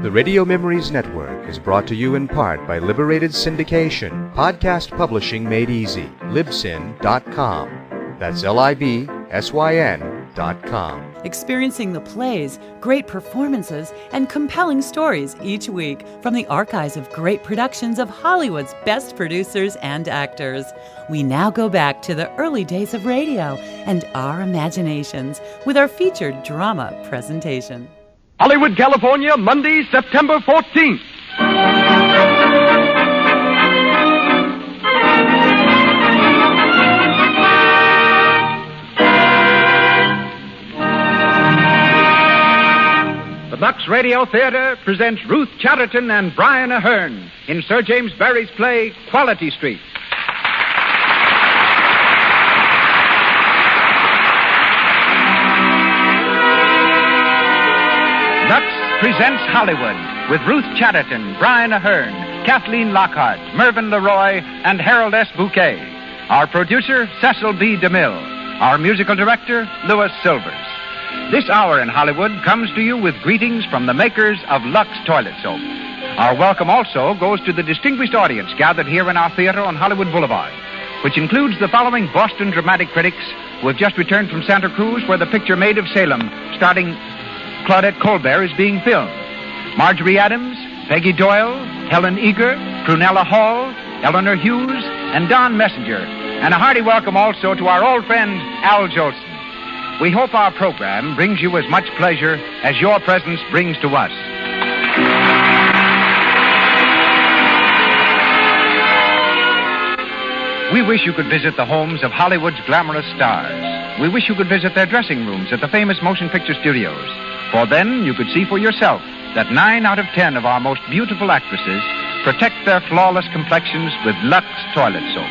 The Radio Memories Network is brought to you in part by Liberated Syndication, podcast publishing made easy, libsyn.com. That's LIBSYN.com. Experiencing the plays, great performances, and compelling stories each week from the archives of great productions of Hollywood's best producers and actors. We now go back to the early days of radio and our imaginations with our featured drama presentation. Hollywood, California, Monday, September 14th. The Lux Radio Theater presents Ruth Chatterton and Brian Ahern in Sir James Barrie's play, Quality Street. Lux presents Hollywood with Ruth Chatterton, Brian Ahern, Kathleen Lockhart, Mervyn Leroy, and Harold S. Bouquet. Our producer, Cecil B. DeMille. Our musical director, Louis Silvers. This hour in Hollywood comes to you with greetings from the makers of Lux Toilet Soap. Our welcome also goes to the distinguished audience gathered here in our theater on Hollywood Boulevard, which includes the following Boston dramatic critics who have just returned from Santa Cruz, where the picture Maid of Salem, starring Claudette Colbert, is being filmed. Marjorie Adams, Peggy Doyle, Helen Eager, Prunella Hall, Eleanor Hughes, and Don Messenger. And a hearty welcome also to our old friend, Al Jolson. We hope our program brings you as much pleasure as your presence brings to us. We wish you could visit the homes of Hollywood's glamorous stars. We wish you could visit their dressing rooms at the famous motion picture studios. For then you could see for yourself that 9 out of 10 of our most beautiful actresses protect their flawless complexions with Lux Toilet Soap.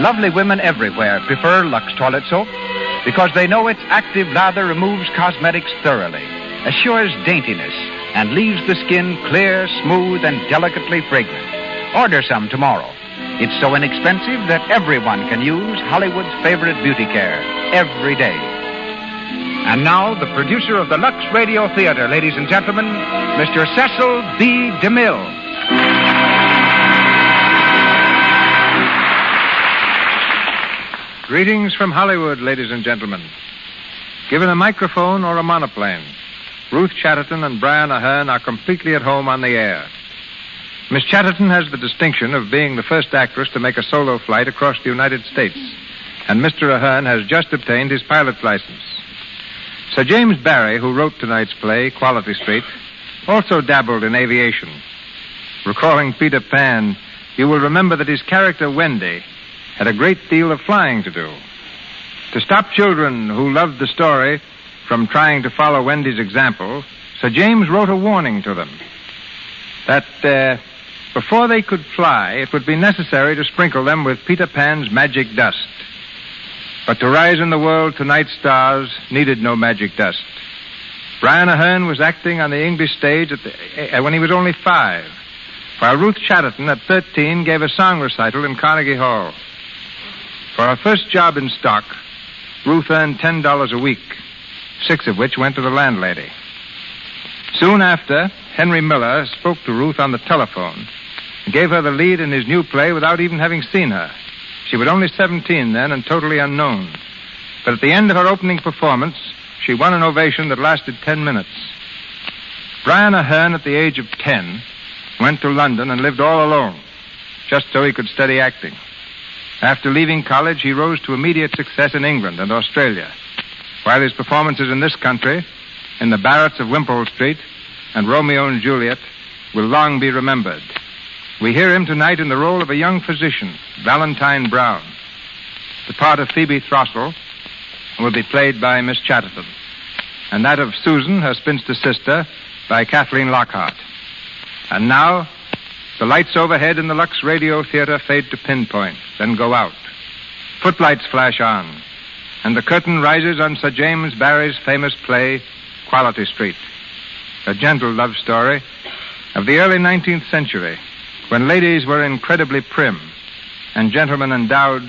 Lovely women everywhere prefer Lux Toilet Soap because they know its active lather removes cosmetics thoroughly, assures daintiness, and leaves the skin clear, smooth, and delicately fragrant. Order some tomorrow. It's so inexpensive that everyone can use Hollywood's favorite beauty care every day. And now, the producer of the Lux Radio Theater, ladies and gentlemen, Mr. Cecil B. DeMille. Greetings from Hollywood, ladies and gentlemen. Given a microphone or a monoplane, Ruth Chatterton and Brian Ahern are completely at home on the air. Miss Chatterton has the distinction of being the first actress to make a solo flight across the United States, and Mr. Ahern has just obtained his pilot's license. Sir James Barrie, who wrote tonight's play, Quality Street, also dabbled in aviation. Recalling Peter Pan, you will remember that his character, Wendy, had a great deal of flying to do. To stop children who loved the story from trying to follow Wendy's example, Sir James wrote a warning to them that before they could fly, it would be necessary to sprinkle them with Peter Pan's magic dust. But to rise in the world, tonight's stars needed no magic dust. Brian Ahern was acting on the English stage when he was only 5, while Ruth Chatterton, at 13, gave a song recital in Carnegie Hall. For her first job in stock, Ruth earned $10 a week, 6 of which went to the landlady. Soon after, Henry Miller spoke to Ruth on the telephone and gave her the lead in his new play without even having seen her. She was only 17 then and totally unknown. But at the end of her opening performance, she won an ovation that lasted 10 minutes. Brian Ahern, at the age of 10, went to London and lived all alone, just so he could study acting. After leaving college, he rose to immediate success in England and Australia, while his performances in this country, in The Barretts of Wimpole Street and Romeo and Juliet, will long be remembered. We hear him tonight in the role of a young physician, Valentine Brown. The part of Phoebe Throstle will be played by Miss Chatterton, and that of Susan, her spinster sister, by Kathleen Lockhart. And now, the lights overhead in the Lux Radio Theater fade to pinpoint, then go out. Footlights flash on, and the curtain rises on Sir James Barrie's famous play, Quality Street, a gentle love story of the early 19th century, when ladies were incredibly prim and gentlemen endowed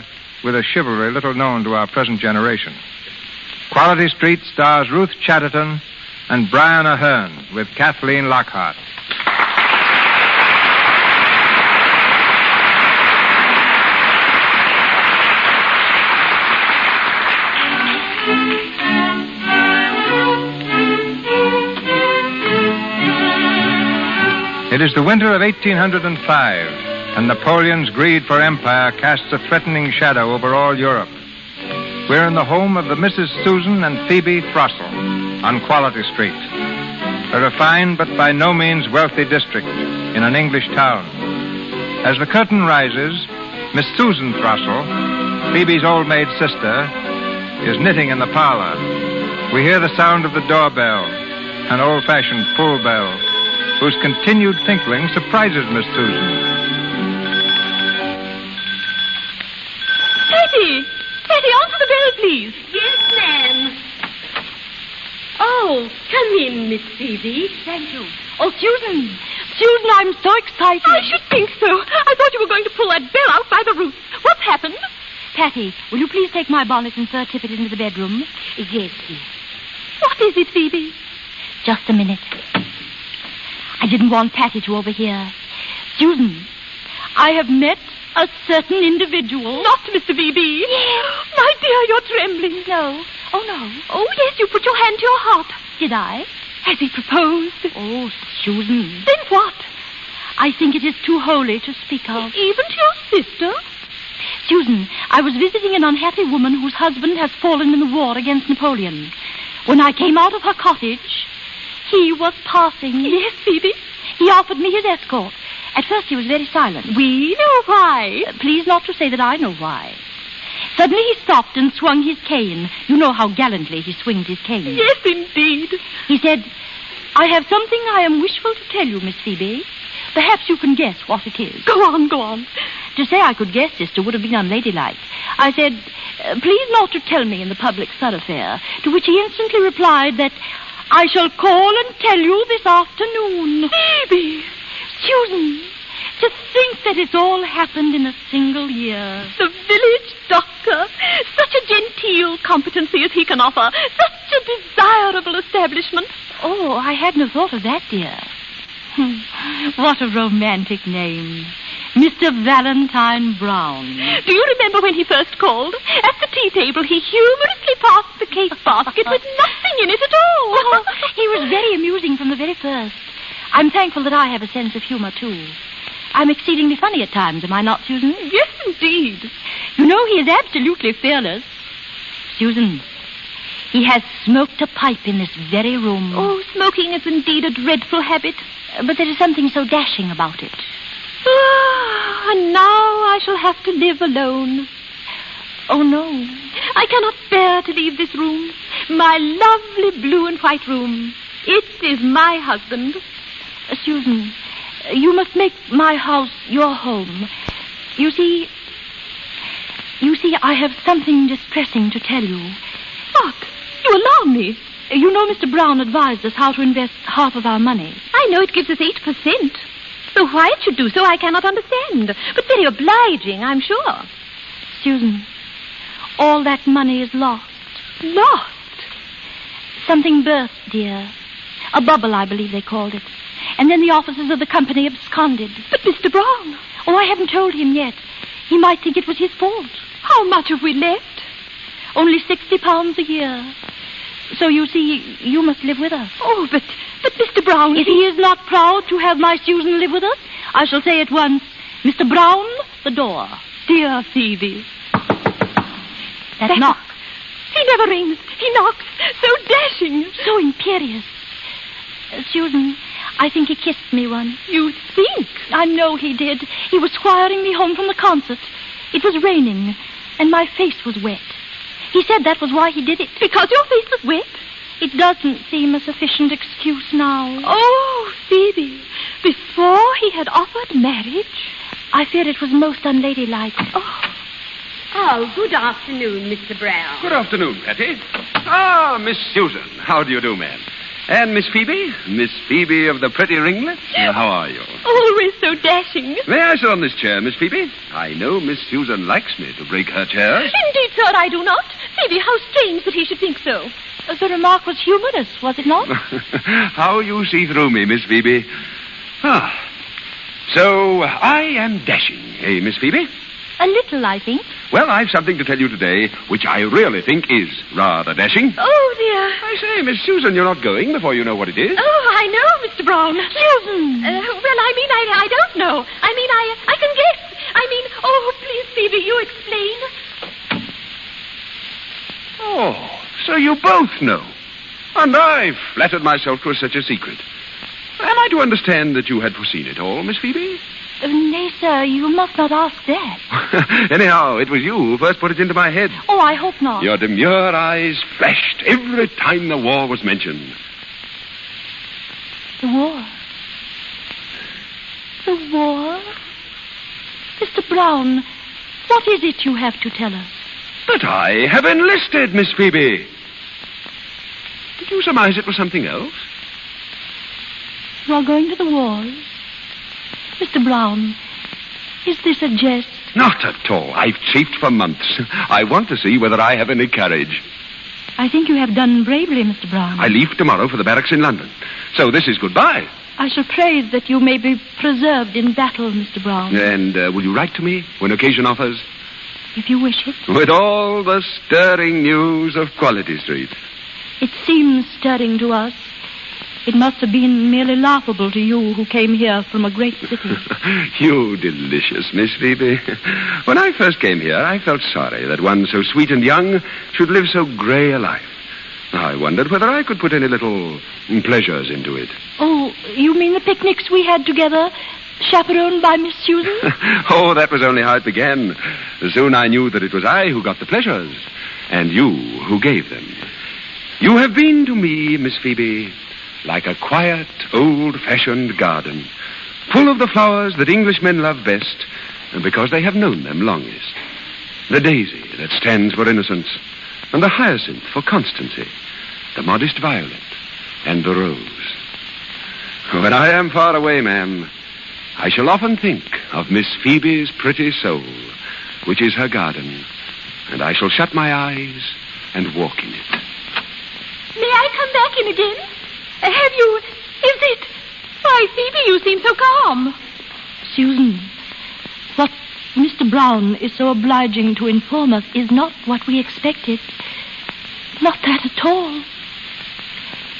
with a chivalry little known to our present generation. Quality Street stars Ruth Chatterton and Brian Ahern with Kathleen Lockhart. It is the winter of 1805, and Napoleon's greed for empire casts a threatening shadow over all Europe. We're in the home of the Mrs. Susan and Phoebe Throssell on Quality Street, a refined but by no means wealthy district in an English town. As the curtain rises, Miss Susan Throssell, Phoebe's old maid sister, is knitting in the parlor. We hear the sound of the doorbell, an old-fashioned pull bell, whose continued tinkling surprises Miss Susan. Patty! Patty, answer the bell, please. Yes, ma'am. Oh, come in, Miss Phoebe. Thank you. Oh, Susan. Susan, I'm so excited. I should think so. I thought you were going to pull that bell out by the roots. What's happened? Patty, will you please take my bonnet and fur tippet into the bedroom? Yes, miss. What is it, Phoebe? Just a minute. I didn't want Patty to overhear. Susan, I have met a certain individual. Not Mr. B.B. Yes. My dear, you're trembling. No. Oh, no. Oh, yes, you put your hand to your heart. Did I? Has he proposed? Oh, Susan. Then what? I think it is too holy to speak of. Even to your sister? Susan, I was visiting an unhappy woman whose husband has fallen in the war against Napoleon. When I came out of her cottage, he was passing. Yes, Phoebe. He offered me his escort. At first he was very silent. We know why. Please not to say that I know why. Suddenly he stopped and swung his cane. You know how gallantly he swings his cane. Yes, indeed. He said, I have something I am wishful to tell you, Miss Phoebe. Perhaps you can guess what it is. Go on, go on. To say I could guess, sister, would have been unladylike. I said, please not to tell me in the public thoroughfare, to which he instantly replied that I shall call and tell you this afternoon. Phoebe! Susan, to think that it's all happened in a single year. The village doctor. Such a genteel competency as he can offer. Such a desirable establishment. Oh, I hadn't thought of that, dear. What a romantic name. Mr. Valentine Brown. Do you remember when he first called? At the tea table, he humorously passed the cake basket with nothing in it at all. Oh, he was very amusing from the very first. I'm thankful that I have a sense of humor, too. I'm exceedingly funny at times, am I not, Susan? Yes, indeed. You know, he is absolutely fearless. Susan, he has smoked a pipe in this very room. Oh, smoking is indeed a dreadful habit. But there is something so dashing about it. And now I shall have to live alone. Oh, no. I cannot bear to leave this room. My lovely blue and white room. It is my husband. Susan, you must make my house your home. You see, I have something distressing to tell you. What? You alarm me. You know Mr. Brown advised us how to invest half of our money. I know it gives us 8%. So why it should do so, I cannot understand. But very obliging, I'm sure. Susan, all that money is lost. Lost? Something burst, dear. A bubble, I believe they called it. And then the officers of the company absconded. But Mr. Brown? Oh, I haven't told him yet. He might think it was his fault. How much have we left? Only £60 a year. So you see, you must live with us. Oh, but Mr. Brown... If he is not proud to have my Susan live with us, I shall say at once, Mr. Brown, the door. Dear Phoebe. That knock. He never rings. He knocks. So dashing. So imperious. Susan, I think he kissed me once. You think? I know he did. He was squiring me home from the concert. It was raining, and my face was wet. He said that was why he did it. Because your face was wet? It doesn't seem a sufficient excuse now. Oh, Phoebe, before he had offered marriage? I fear it was most unladylike. Oh, good afternoon, Mr. Brown. Good afternoon, Patty. Ah, Miss Susan. How do you do, ma'am? And Miss Phoebe? Miss Phoebe of the pretty ringlets? How are you? Always so dashing. May I sit on this chair, Miss Phoebe? I know Miss Susan likes me to break her chairs. Indeed, sir, I do not. Phoebe, how strange that he should think so. The remark was humorous, was it not? How you see through me, Miss Phoebe. So, I am dashing, eh, Miss Phoebe? A little, I think. Well, I've something to tell you today, which I really think is rather dashing. Oh, dear. I say, Miss Susan, you're not going before you know what it is. Oh, I know, Mr. Brown. Susan! I don't know. I can guess. Oh, please, Phoebe, you explain. Oh, so you both know. And I flattered myself 'twas such a secret. Am I to understand that you had foreseen it all, Miss Phoebe? Nay, sir, you must not ask that. Anyhow, it was you who first put it into my head. Oh, I hope not. Your demure eyes flashed every time the war was mentioned. The war? The war? Mr. Brown, what is it you have to tell us? But I have enlisted, Miss Phoebe. Did you surmise it was something else? You are going to the wars? Mr. Brown, is this a jest? Not at all. I've chafed for months. I want to see whether I have any courage. I think you have done bravely, Mr. Brown. I leave tomorrow for the barracks in London. So this is goodbye. I shall pray that you may be preserved in battle, Mr. Brown. And will you write to me when occasion offers? If you wish it. With all the stirring news of Quality Street. It seems stirring to us. It must have been merely laughable to you who came here from a great city. You delicious Miss Phoebe. When I first came here, I felt sorry that one so sweet and young should live so grey a life. I wondered whether I could put any little pleasures into it. Oh, you mean the picnics we had together, chaperoned by Miss Susan? Oh, that was only how it began. Soon I knew that it was I who got the pleasures, and you who gave them. You have been to me, Miss Phoebe, like a quiet, old-fashioned garden, full of the flowers that Englishmen love best, and because they have known them longest. The daisy that stands for innocence, and the hyacinth for constancy, the modest violet, and the rose. When I am far away, ma'am, I shall often think of Miss Phoebe's pretty soul, which is her garden, and I shall shut my eyes and walk in it. May I come back in again? Have you... Is it... Why, Phoebe, you seem so calm. Susan, what Mr. Brown is so obliging to inform us is not what we expected. Not that at all.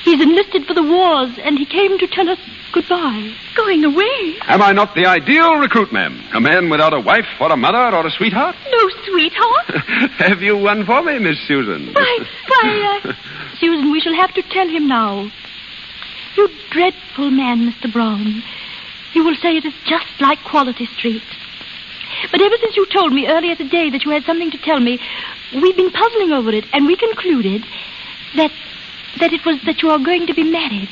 He's enlisted for the wars, and he came to tell us goodbye. Going away? Am I not the ideal recruit, ma'am? A man without a wife or a mother or a sweetheart? No sweetheart? Have you one for me, Miss Susan? Susan, we shall have to tell him now. You dreadful man, Mr. Brown. You will say it is just like Quality Street. But ever since you told me earlier today that you had something to tell me, we've been puzzling over it, and we concluded that it was that you are going to be married.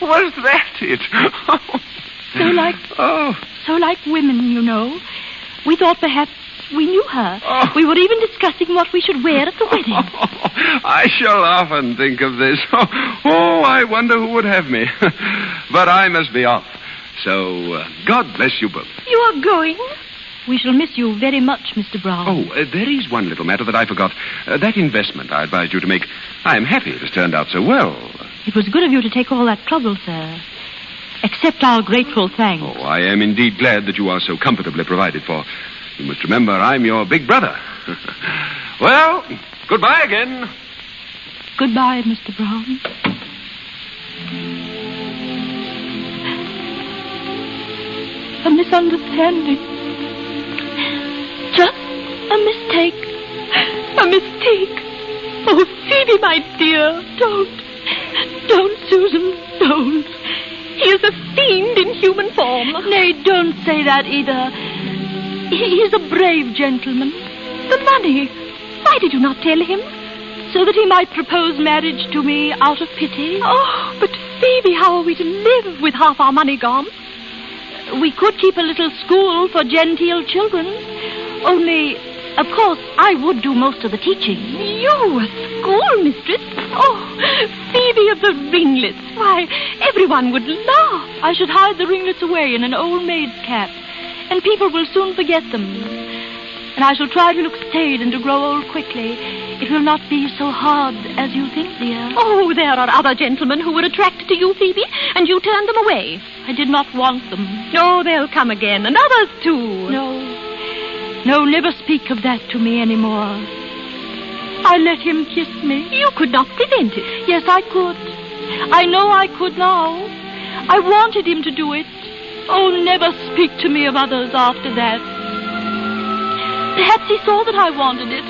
Was that it? So like women, you know. We thought perhaps we knew her. We were even discussing what we should wear at the wedding. I shall often think of this. I wonder who would have me. But I must be off. So, God bless you both. You are going? We shall miss you very much, Mr. Brown. There is one little matter that I forgot. That investment I advised you to make. I am happy it has turned out so well. It was good of you to take all that trouble, sir. Accept our grateful thanks. I am indeed glad that you are so comfortably provided for. You must remember I'm your big brother. Well, goodbye again. Goodbye, Mr. Brown. A misunderstanding. Just a mistake. A mistake? Oh, Phoebe, my dear, don't. Don't, Susan, don't. He is a fiend in human form. Nay, don't say that either. He is a brave gentleman. The money. Why did you not tell him? So that he might propose marriage to me out of pity. Oh, but Phoebe, how are we to live with half our money gone? We could keep a little school for genteel children. Only, of course, I would do most of the teaching. You, a schoolmistress? Oh, Phoebe of the ringlets. Why, everyone would laugh. I should hide the ringlets away in an old maid's cap, and people will soon forget them. And I shall try to look staid and to grow old quickly. It will not be so hard as you think, dear. Oh, there are other gentlemen who were attracted to you, Phoebe, and you turned them away. I did not want them. Oh, they'll come again, and others too. No, never speak of that to me anymore. I let him kiss me. You could not prevent it. Yes, I could. I know I could now. I wanted him to do it. Oh, never speak to me of others after that. Perhaps he saw that I wanted it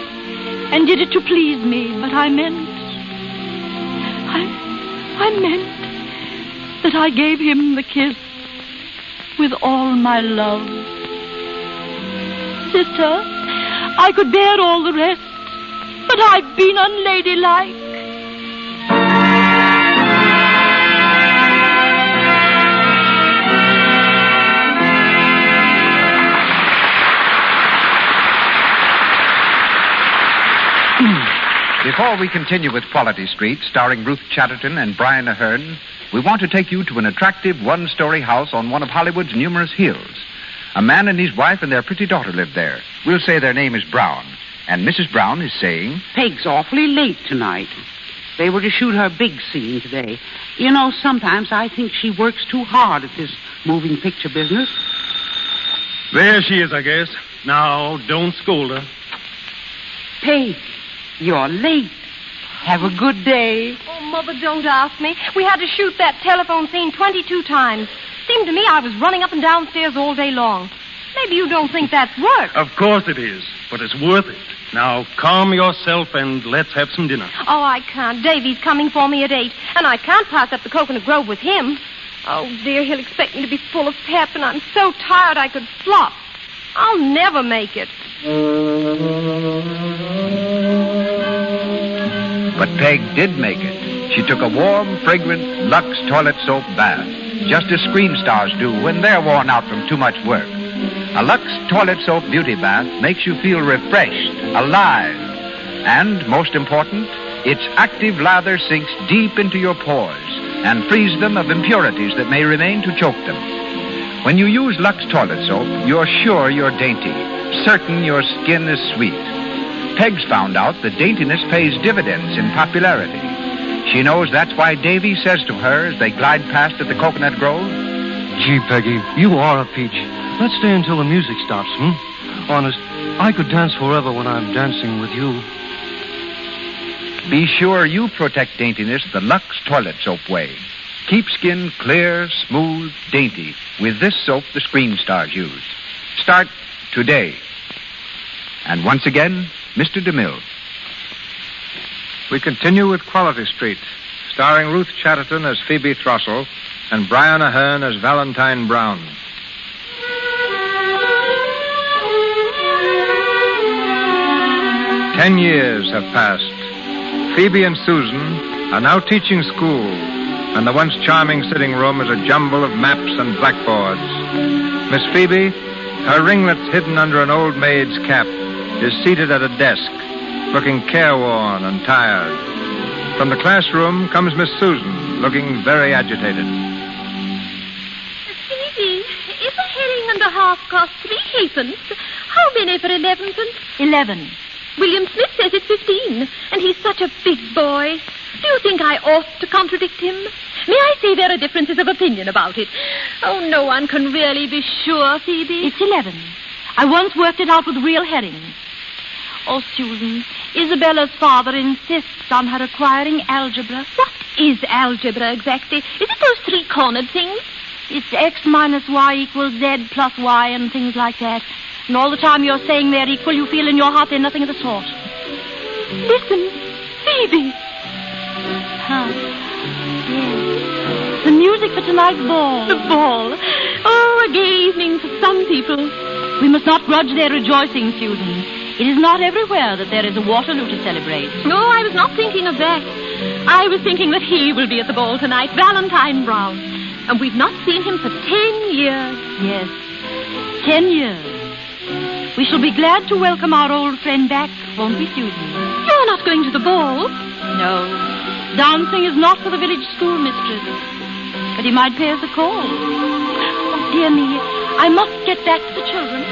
and did it to please me, but I meant that I gave him the kiss with all my love. Sister, I could bear all the rest, but I've been unladylike. Before we continue with Quality Street, starring Ruth Chatterton and Brian Ahern, we want to take you to an attractive one-story house on one of Hollywood's numerous hills. A man and his wife and their pretty daughter live there. We'll say their name is Brown. And Mrs. Brown is saying... Peg's awfully late tonight. They were to shoot her big scene today. You know, sometimes I think she works too hard at this moving picture business. There she is, I guess. Now, don't scold her. Peg, you're late. Have a good day. Oh, Mother, don't ask me. We had to shoot that telephone scene 22 times. Seemed to me I was running up and downstairs all day long. Maybe you don't think that's work. Of course it is, but it's worth it. Now, calm yourself and let's have some dinner. Oh, I can't. Davy's coming for me at 8, and I can't pass up the Coconut Grove with him. Oh, dear, he'll expect me to be full of pep, and I'm so tired I could flop. I'll never make it. But Peg did make it. She took a warm, fragrant Lux toilet soap bath, just as screen stars do when they're worn out from too much work. A Lux toilet soap beauty bath makes you feel refreshed, alive. And, most important, its active lather sinks deep into your pores and frees them of impurities that may remain to choke them. When you use Lux toilet soap, you're sure you're dainty, certain your skin is sweet. Peg's found out that daintiness pays dividends in popularity. She knows that's why Davy says to her as they glide past at the Coconut Grove, Gee, Peggy, you are a peach. Let's stay until the music stops, Honest, I could dance forever when I'm dancing with you. Be sure you protect daintiness the Lux toilet soap way. Keep skin clear, smooth, dainty with this soap the screen stars use. Start today. And once again, Mr. DeMille. We continue with Quality Street, starring Ruth Chatterton as Phoebe Throssell and Brian Ahern as Valentine Brown. 10 years have passed. Phoebe and Susan are now teaching school, and the once charming sitting room is a jumble of maps and blackboards. Miss Phoebe, her ringlets hidden under an old maid's cap, is seated at a desk, looking careworn and tired. From the classroom comes Miss Susan, looking very agitated. Phoebe, is a herring and a half cost 3 halfpence? How many for 11 pence? 11. William Smith says it's 15, and he's such a big boy. Do you think I ought to contradict him? May I say there are differences of opinion about it? Oh, no one can really be sure, Phoebe. It's 11. I once worked it out with real herrings. Oh, Susan, Isabella's father insists on her acquiring algebra. What is algebra exactly? Is it those 3-cornered things? It's x minus y equals z plus y and things like that. And all the time you're saying they're equal, you feel in your heart they're nothing of the sort. Listen, Phoebe. Huh. Yes. The music for tonight's ball. The ball. Oh, a gay evening for some people. We must not grudge their rejoicing, Susan. It is not everywhere that there is a Waterloo to celebrate. No, I was not thinking of that. I was thinking that he will be at the ball tonight, Valentine Brown. And we've not seen him for 10 years. Yes, 10 years. We shall be glad to welcome our old friend back, won't we, Susan? You're not going to the ball? No. Dancing is not for the village schoolmistress. But he might pay us a call. Oh, dear me. I must get back to the children.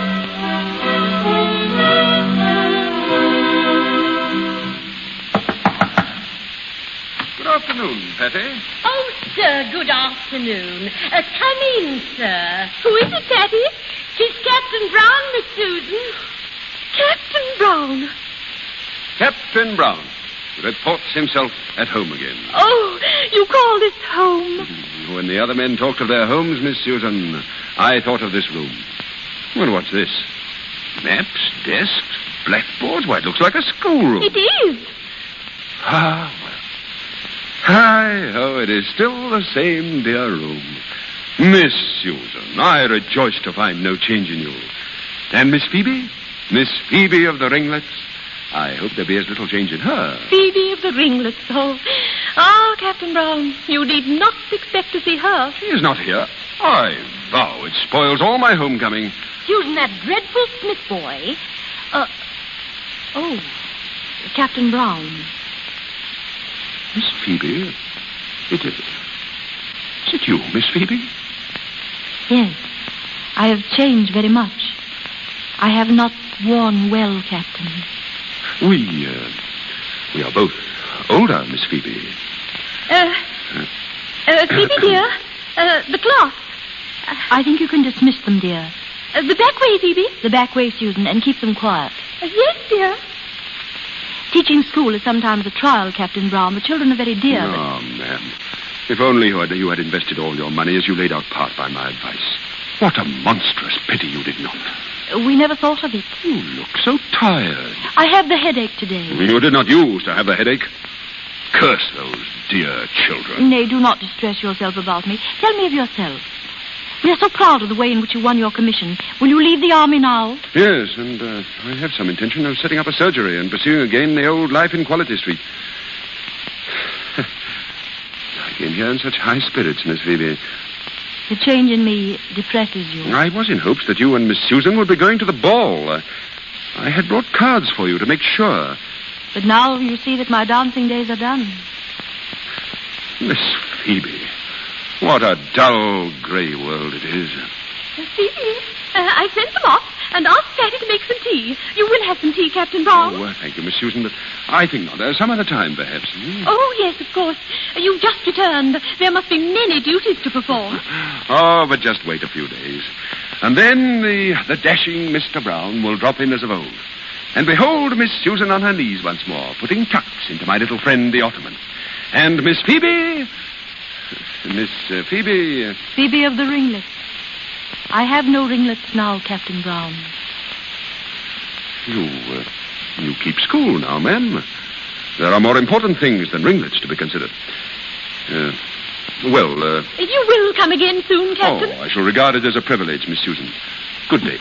afternoon, Patty. Oh, sir, good afternoon. Come in, sir. Who is it, Patty? Tis Captain Brown, Miss Susan. Captain Brown. Captain Brown reports himself at home again. Oh, you call this home? When the other men talked of their homes, Miss Susan, I thought of this room. Well, what's this? Maps, desks, blackboards. Why, it looks like a schoolroom. It is. Ah, well. Hi-ho, it is still the same dear room. Miss Susan, I rejoice to find no change in you. And Miss Phoebe? Miss Phoebe of the ringlets? I hope there be as little change in her. Phoebe of the ringlets, oh, Captain Brown, you need not expect to see her. She is not here. I vow it spoils all my homecoming. Susan, that dreadful Smith boy. Captain Brown. Miss Phoebe? Is it you, Miss Phoebe? Yes. I have changed very much. I have not worn well, Captain. We are both older, Miss Phoebe. Phoebe, dear, the cloth. I think you can dismiss them, dear. The back way, Phoebe. The back way, Susan, and keep them quiet. Yes, dear. Teaching school is sometimes a trial, Captain Brown. The children are very dear. Oh, ma'am. If only you had invested all your money as you laid out part by my advice. What a monstrous pity you did not. We never thought of it. You look so tired. I have the headache today. You did not use to have the headache. Curse those dear children. Nay, do not distress yourself about me. Tell me of yourself. We are so proud of the way in which you won your commission. Will you leave the army now? Yes, and I have some intention of setting up a surgery and pursuing again the old life in Quality Street. I came here in such high spirits, Miss Phoebe. The change in me depresses you. I was in hopes that you and Miss Susan would be going to the ball. I had brought cards for you to make sure. But now you see that my dancing days are done. Miss Phoebe, what a dull, grey world it is. Phoebe, I sent them off and asked Patty to make some tea. You will have some tea, Captain Brown. Oh, thank you, Miss Susan, but I think not. Some other time, perhaps. Oh, yes, of course. You've just returned. There must be many duties to perform. Oh, but just wait a few days. And then the dashing Mr. Brown will drop in as of old. And behold Miss Susan on her knees once more, putting tucks into my little friend, the Ottoman. And Miss Phoebe... Miss Phoebe... Phoebe of the ringlets. I have no ringlets now, Captain Brown. You keep school now, ma'am. There are more important things than ringlets to be considered. You will come again soon, Captain? Oh, I shall regard it as a privilege, Miss Susan. Good day.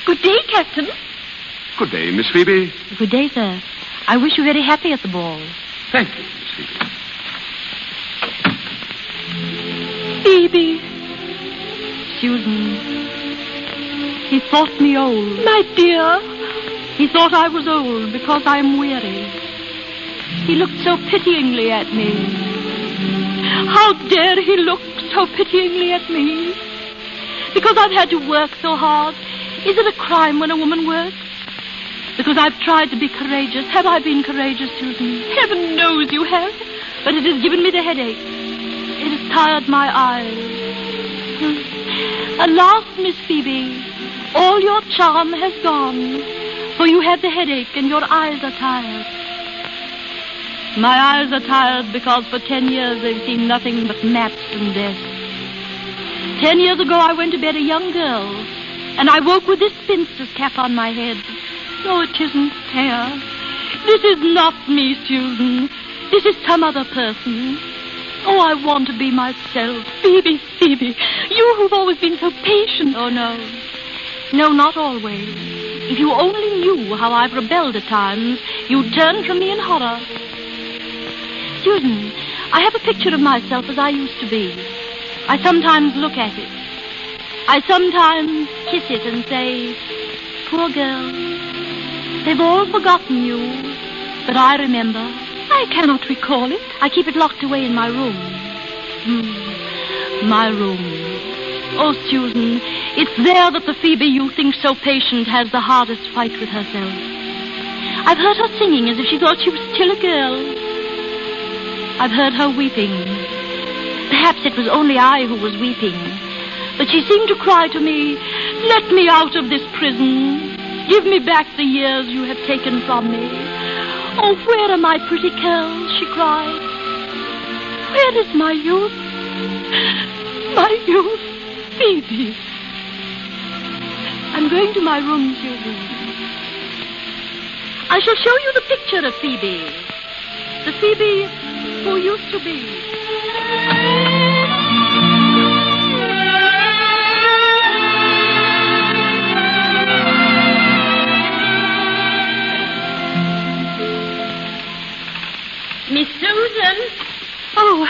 Good day, Captain. Good day, Miss Phoebe. Good day, sir. I wish you very happy at the ball. Thank you, Miss Phoebe. Phoebe. Susan. He thought me old. My dear. He thought I was old because I'm weary. He looked so pityingly at me. How dare he look so pityingly at me? Because I've had to work so hard. Is it a crime when a woman works? Because I've tried to be courageous. Have I been courageous, Susan? Heaven knows you have. But it has given me the headache. It has tired my eyes. Alas, Miss Phoebe, all your charm has gone, for you have the headache and your eyes are tired. My eyes are tired because for 10 years they've seen nothing but maps and death. 10 years ago I went to bed a young girl, and I woke with this spinster's cap on my head. No, it isn't fair. This is not me, Susan. This is some other person. Oh, I want to be myself. Phoebe, Phoebe, you who've always been so patient. Oh, no. No, not always. If you only knew how I've rebelled at times, you'd turn from me in horror. Susan, I have a picture of myself as I used to be. I sometimes look at it. I sometimes kiss it and say, poor girl, they've all forgotten you, but I remember. I cannot recall it. I keep it locked away in my room. My room. Oh, Susan, it's there that the Phoebe you think so patient has the hardest fight with herself. I've heard her singing as if she thought she was still a girl. I've heard her weeping. Perhaps it was only I who was weeping. But she seemed to cry to me, "Let me out of this prison. Give me back the years you have taken from me. Oh, where are my pretty curls?" she cried. "Where is my youth? My youth, Phoebe." I'm going to my room, Susan. I shall show you the picture of Phoebe. The Phoebe who used to be. Miss Susan? Oh,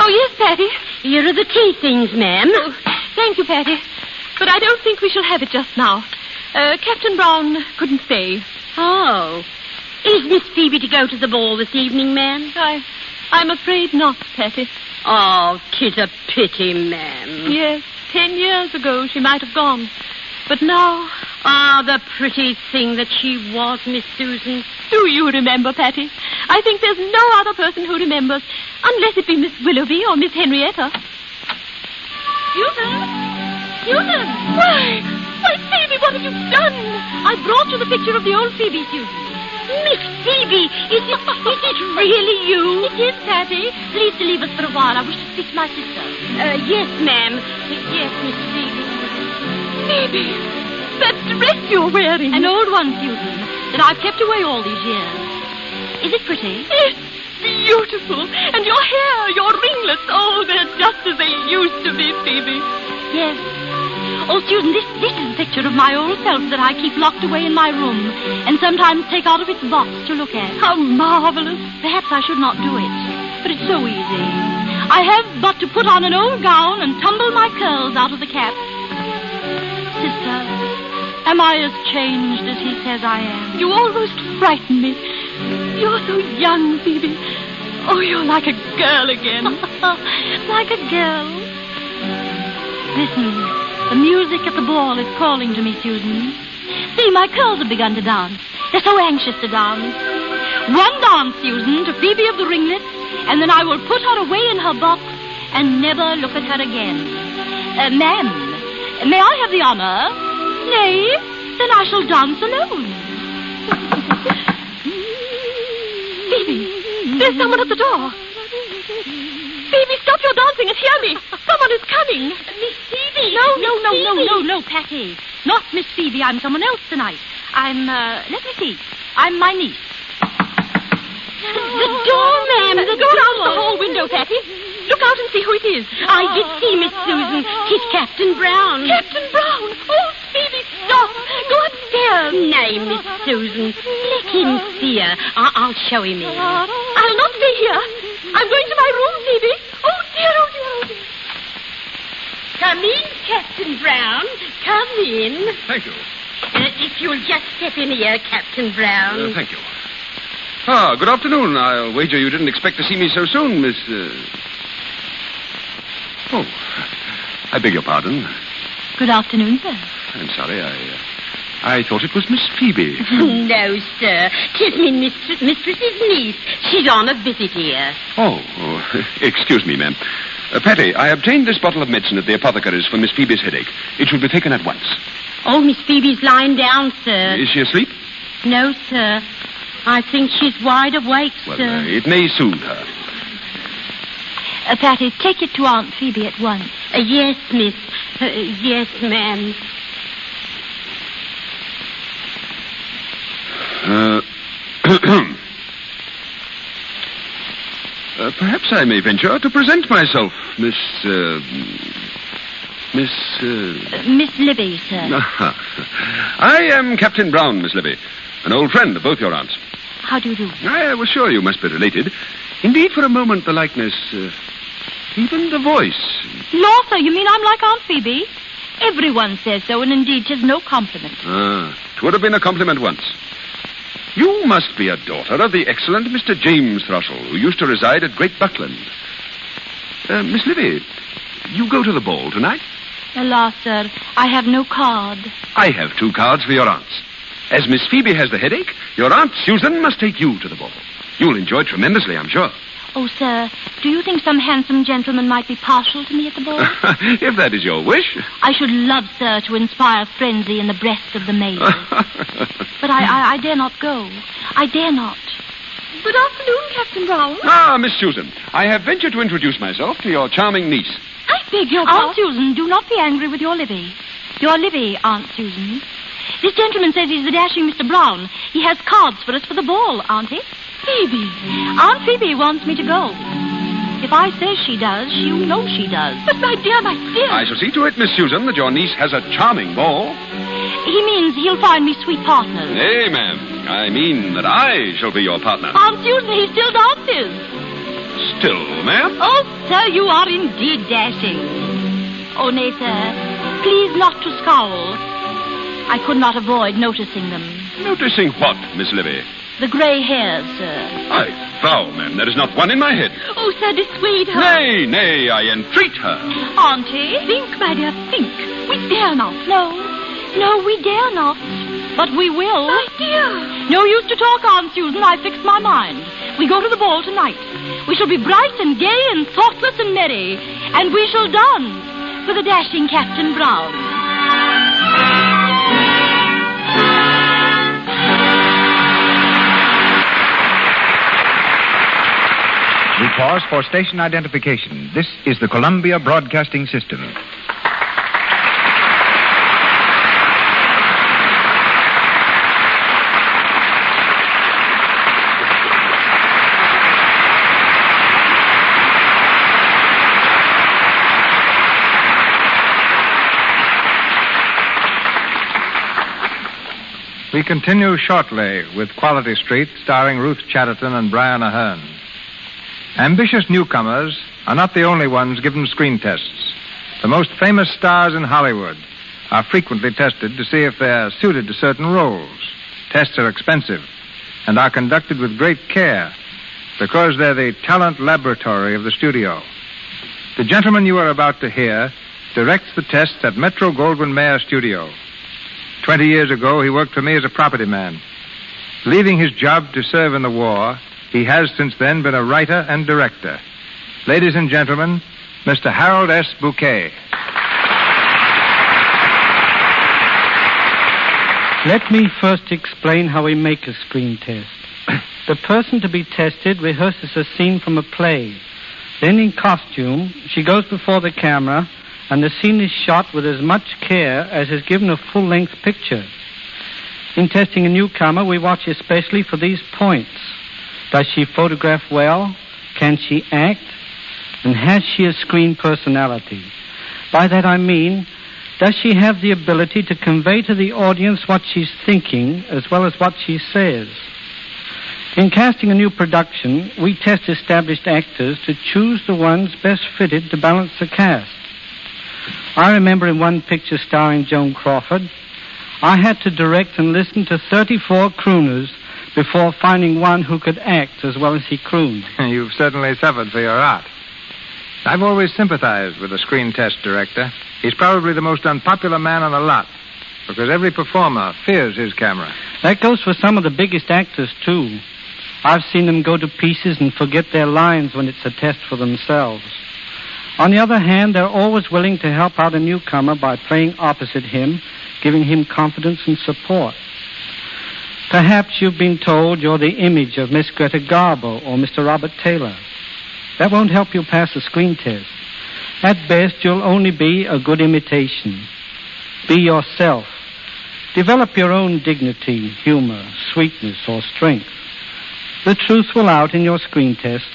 yes, Patty. Here are the tea things, ma'am. Oh, thank you, Patty. But I don't think we shall have it just now. Captain Brown couldn't stay. Oh. Is Miss Phoebe to go to the ball this evening, ma'am? I'm afraid not, Patty. Oh, 'tis a pity, ma'am. Yes, 10 years ago she might have gone. But now... Ah, the pretty thing that she was, Miss Susan. Do you remember, Patty? I think there's no other person who remembers, unless it be Miss Willoughby or Miss Henrietta. Susan? Susan! Why, Phoebe, what have you done? I brought you the picture of the old Phoebe, Susan. Miss Phoebe, is it really you? It is, Patty. Please to leave us for a while. I wish to speak to my sister. Yes, ma'am. Yes, Miss Phoebe. Phoebe, that dress you're wearing. An old one, Susan, that I've kept away all these years. Is it pretty? It's beautiful. And your hair, your ringlets, oh, they're just as they used to be, Phoebe. Yes. Oh, Susan, this is a picture of my old self that I keep locked away in my room and sometimes take out of its box to look at. How marvelous. Perhaps I should not do it, but it's so easy. I have but to put on an old gown and tumble my curls out of the cap. Sister, am I as changed as he says I am? You almost frighten me. You're so young, Phoebe. Oh, you're like a girl again. Like a girl? Listen. The music at the ball is calling to me, Susan. See, my curls have begun to dance. They're so anxious to dance. One dance, Susan, to Phoebe of the ringlets, and then I will put her away in her box and never look at her again. Ma'am, may I have the honor? Nay, then I shall dance alone. Phoebe, there's someone at the door. Phoebe, stop your dancing and hear me. Someone is coming. Miss Phoebe. No, Patty. Not Miss Phoebe. I'm someone else tonight. let me see. I'm my niece. The door, ma'am. Go round the hall window, Patty. Look out and see who it is. I did see, Miss Susan. 'Tis Captain Brown. Captain Brown. Oh, Phoebe, stop. Go upstairs. Nay, Miss Susan. Let him see her. I'll show him in. I'll not be here. I'm going to my room, Phoebe. Oh, dear, oh, dear, oh, dear. Come in, Captain Brown. Come in. Thank you. If you'll just step in here, Captain Brown. Thank you. Ah, good afternoon. I'll wager you didn't expect to see me so soon, Miss... Oh, I beg your pardon. Good afternoon, sir. I'm sorry, I thought it was Miss Phoebe. No, sir. 'Tis me mistress's niece. She's on a visit here. Oh, excuse me, ma'am. Patty, I obtained this bottle of medicine at the apothecary's for Miss Phoebe's headache. It should be taken at once. Oh, Miss Phoebe's lying down, sir. Is she asleep? No, sir. I think she's wide awake, Well, sir. it may soothe her. Patty, take it to Aunt Phoebe at once. Yes, miss. Yes, ma'am. Perhaps I may venture to present myself, Miss Libby, sir. I am Captain Brown, Miss Libby, an old friend of both your aunts. How do you do? I was sure you must be related. Indeed, for a moment, the likeness, even the voice. Law, sir, you mean I'm like Aunt Phoebe? Everyone says so, and indeed 'tis no compliment. It would have been a compliment once. You must be a daughter of the excellent Mr. James Thrushell, who used to reside at Great Buckland. Miss Libby, you go to the ball tonight? Alas, sir, I have no card. I have 2 cards for your aunts. As Miss Phoebe has the headache, your Aunt Susan must take you to the ball. You'll enjoy it tremendously, I'm sure. Oh, sir, do you think some handsome gentleman might be partial to me at the ball? If that is your wish. I should love, sir, to inspire frenzy in the breast of the maid. But I dare not go. I dare not. Good afternoon, Captain Brown. Ah, Miss Susan. I have ventured to introduce myself to your charming niece. I beg your Aunt pardon. Susan, do not be angry with your Livy. Your Livy, Aunt Susan. This gentleman says he's the dashing Mr. Brown. He has cards for us for the ball, Auntie. Phoebe. Aunt Phoebe wants me to go. If I say she does, you know she does. But, my dear. I shall see to it, Miss Susan, that your niece has a charming ball. He means he'll find me sweet partners. Nay, ma'am. I mean that I shall be your partner. Aunt Susan, he still dances. Still, ma'am? Oh, sir, you are indeed dashing. Oh, nay, sir, please not to scowl. I could not avoid noticing them. Noticing what, Miss Livy? The grey hairs, sir. I vow, ma'am, there is not one in my head. Oh, sir, dissuade her. Nay, I entreat her. Auntie? Think, my dear, think. We dare not. No, we dare not. But we will. My dear. No use to talk, Aunt Susan. I fixed my mind. We go to the ball tonight. We shall be bright and gay and thoughtless and merry. And we shall dance for the dashing Captain Brown. We pause for station identification. This is the Columbia Broadcasting System. We continue shortly with Quality Street, starring Ruth Chatterton and Brian Ahern. Ambitious newcomers are not the only ones given screen tests. The most famous stars in Hollywood are frequently tested to see if they are suited to certain roles. Tests are expensive and are conducted with great care because they're the talent laboratory of the studio. The gentleman you are about to hear directs the tests at Metro-Goldwyn-Mayer Studio. 20 years ago, he worked for me as a property man. Leaving his job to serve in the war, he has since then been a writer and director. Ladies and gentlemen, Mr. Harold S. Bouquet. Let me first explain how we make a screen test. The person to be tested rehearses a scene from a play. Then in costume, she goes before the camera, and the scene is shot with as much care as is given a full-length picture. In testing a newcomer, we watch especially for these points. Does she photograph well? Can she act? And has she a screen personality? By that I mean, does she have the ability to convey to the audience what she's thinking as well as what she says? In casting a new production, we test established actors to choose the ones best fitted to balance the cast. I remember in one picture starring Joan Crawford, I had to direct and listen to 34 crooners before finding one who could act as well as he crooned. You've certainly suffered for your art. I've always sympathized with the screen test director. He's probably the most unpopular man on the lot because every performer fears his camera. That goes for some of the biggest actors, too. I've seen them go to pieces and forget their lines when it's a test for themselves. On the other hand, they're always willing to help out a newcomer by playing opposite him, giving him confidence and support. Perhaps you've been told you're the image of Miss Greta Garbo or Mr. Robert Taylor. That won't help you pass the screen test. At best, you'll only be a good imitation. Be yourself. Develop your own dignity, humor, sweetness, or strength. The truth will out in your screen test.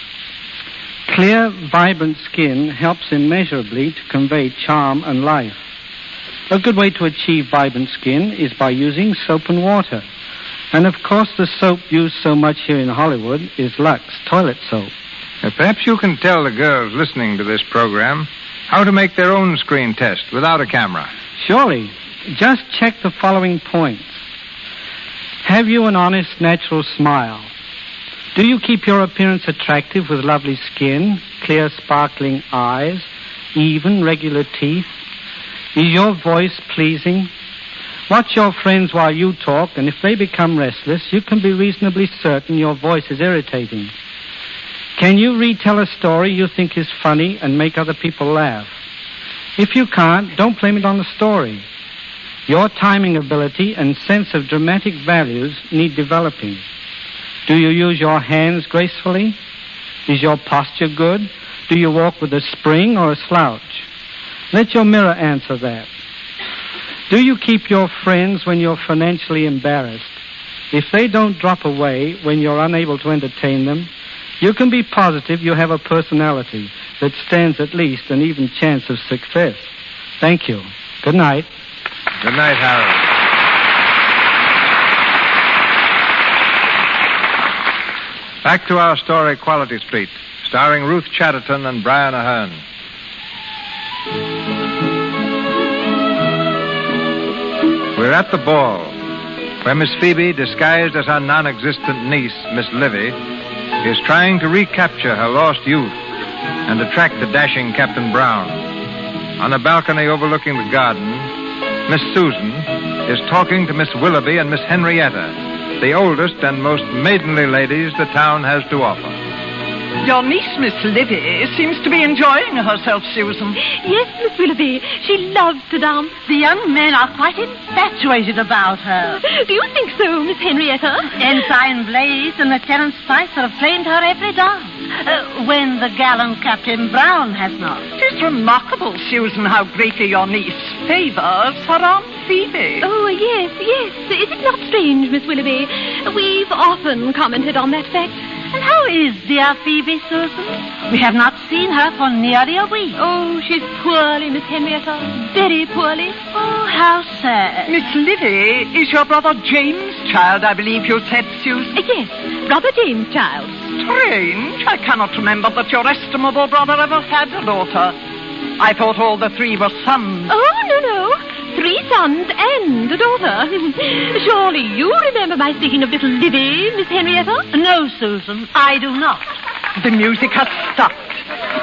Clear, vibrant skin helps immeasurably to convey charm and life. A good way to achieve vibrant skin is by using soap and water. And, of course, the soap used so much here in Hollywood is Lux toilet soap. Perhaps you can tell the girls listening to this program how to make their own screen test without a camera. Surely. Just check the following points. Have you an honest, natural smile? Do you keep your appearance attractive with lovely skin, clear, sparkling eyes, even, regular teeth? Is your voice pleasing? Watch your friends while you talk, and if they become restless, you can be reasonably certain your voice is irritating. Can you retell a story you think is funny and make other people laugh? If you can't, don't blame it on the story. Your timing ability and sense of dramatic values need developing. Do you use your hands gracefully? Is your posture good? Do you walk with a spring or a slouch? Let your mirror answer that. Do you keep your friends when you're financially embarrassed? If they don't drop away when you're unable to entertain them, you can be positive you have a personality that stands at least an even chance of success. Thank you. Good night. Good night, Harold. Back to our story, Quality Street, starring Ruth Chatterton and Brian Ahern. We're at the ball, where Miss Phoebe, disguised as her non-existent niece, Miss Livy, is trying to recapture her lost youth and attract the dashing Captain Brown. On a balcony overlooking the garden, Miss Susan is talking to Miss Willoughby and Miss Henrietta, the oldest and most maidenly ladies the town has to offer. Your niece, Miss Livy, seems to be enjoying herself, Susan. Yes, Miss Willoughby. She loves to dance. The young men are quite infatuated about her. Do you think so, Miss Henrietta? Ensign Blaze and Lieutenant Spicer have claimed her every dance, when the gallant Captain Brown has not. It is remarkable, Susan, how greatly your niece favors her Aunt Phoebe. Oh, yes. Is it not strange, Miss Willoughby? We've often commented on that fact. And how is dear Phoebe, Susan? We have not seen her for nearly a week. Oh, she's poorly, Miss Henrietta. Very poorly. Oh, how sad. Miss Livy is your brother James' child, I believe you said, Susan. Yes, brother James' child. Strange. I cannot remember that your estimable brother ever had a daughter. I thought all the three were sons. Oh, no. 3 sons and a daughter. Surely you remember my speaking of little Livy, Miss Henrietta? No, Susan, I do not. The music has stopped.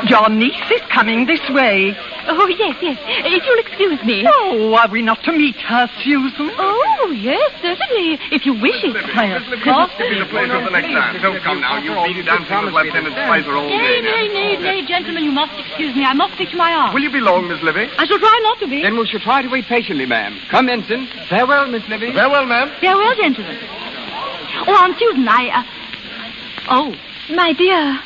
Your niece is coming this way. Oh, yes. If you'll excuse me. Oh, are we not to meet her, Susan? Oh, yes, certainly. If you wish it. Why, of course. Give me the place of the next time. Don't come now. You've been dancing with Lieutenant Spicer all day. Nay, gentlemen, you must excuse me. I must speak to my aunt. Will you be long, Miss Livy? I shall try not to be. Then we shall try to wait patiently, ma'am. Come, Ensign. Farewell, Miss Livy. Farewell, ma'am. Farewell, gentlemen. Oh, Aunt Susan, Oh. My dear.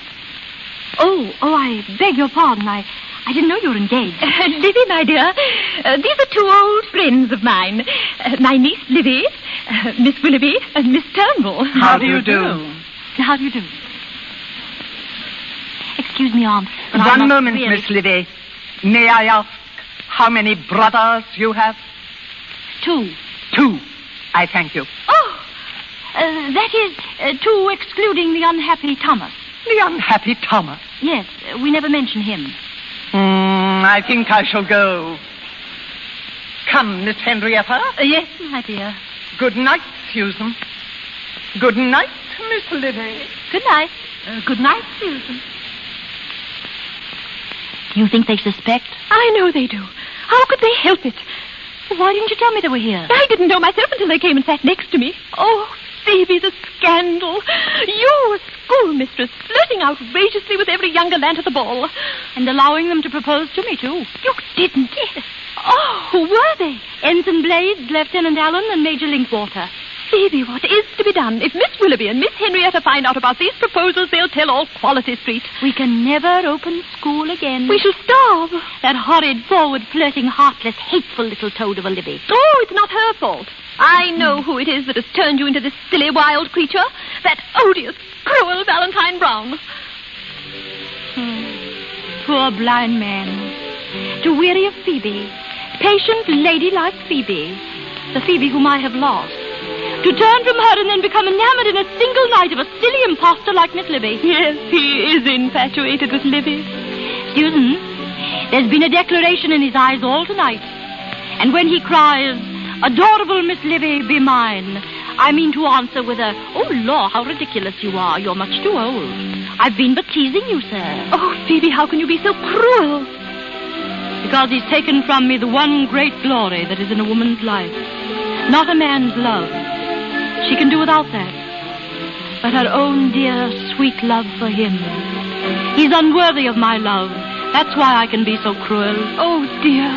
Oh, I beg your pardon. I didn't know you were engaged. Livy, my dear, these are 2 old friends of mine. My niece, Livy, Miss Willoughby, and Miss Turnbull. How do you do? How do you do? Excuse me, Aunt. One moment, Miss Livy. May I ask how many brothers you have? 2. 2. I thank you. Oh, that is 2 excluding the unhappy Thomas. The unhappy Thomas? Yes, we never mention him. I think I shall go. Come, Miss Henrietta. Yes, my dear. Good night, Susan. Good night, Miss Livy. Good night. Good night, Susan. You think they suspect? I know they do. How could they help it? Why didn't you tell me they were here? I didn't know myself until they came and sat next to me. Oh, Phoebe, the scandal. You, a schoolmistress, flirting outrageously with every younger lad at the ball. And allowing them to propose to me, too. You didn't? Oh, who were they? Ensign Blades, Lieutenant Allen, and Major Linkwater. Phoebe, what is to be done? If Miss Willoughby and Miss Henrietta find out about these proposals, they'll tell all Quality Street. We can never open school again. We shall starve. That horrid, forward-flirting, heartless, hateful little toad of a Livy. Oh, it's not her fault. I know who it is that has turned you into this silly, wild creature. That odious, cruel Valentine Brown. Poor blind man. To weary of Phoebe, patient, ladylike Phoebe, the Phoebe whom I have lost. To turn from her and then become enamored in a single night of a silly impostor like Miss Livy. Yes, he is infatuated with Livy. Susan, there's been a declaration in his eyes all tonight. And when he cries, "Adorable Miss Livy, be mine," I mean to answer with a, "Oh, law, how ridiculous you are. You're much too old. I've been but teasing you, sir." Oh, Phoebe, how can you be so cruel? Because he's taken from me the one great glory that is in a woman's life. Not a man's love. She can do without that. But her own dear, sweet love for him. He's unworthy of my love. That's why I can be so cruel. Oh, dear.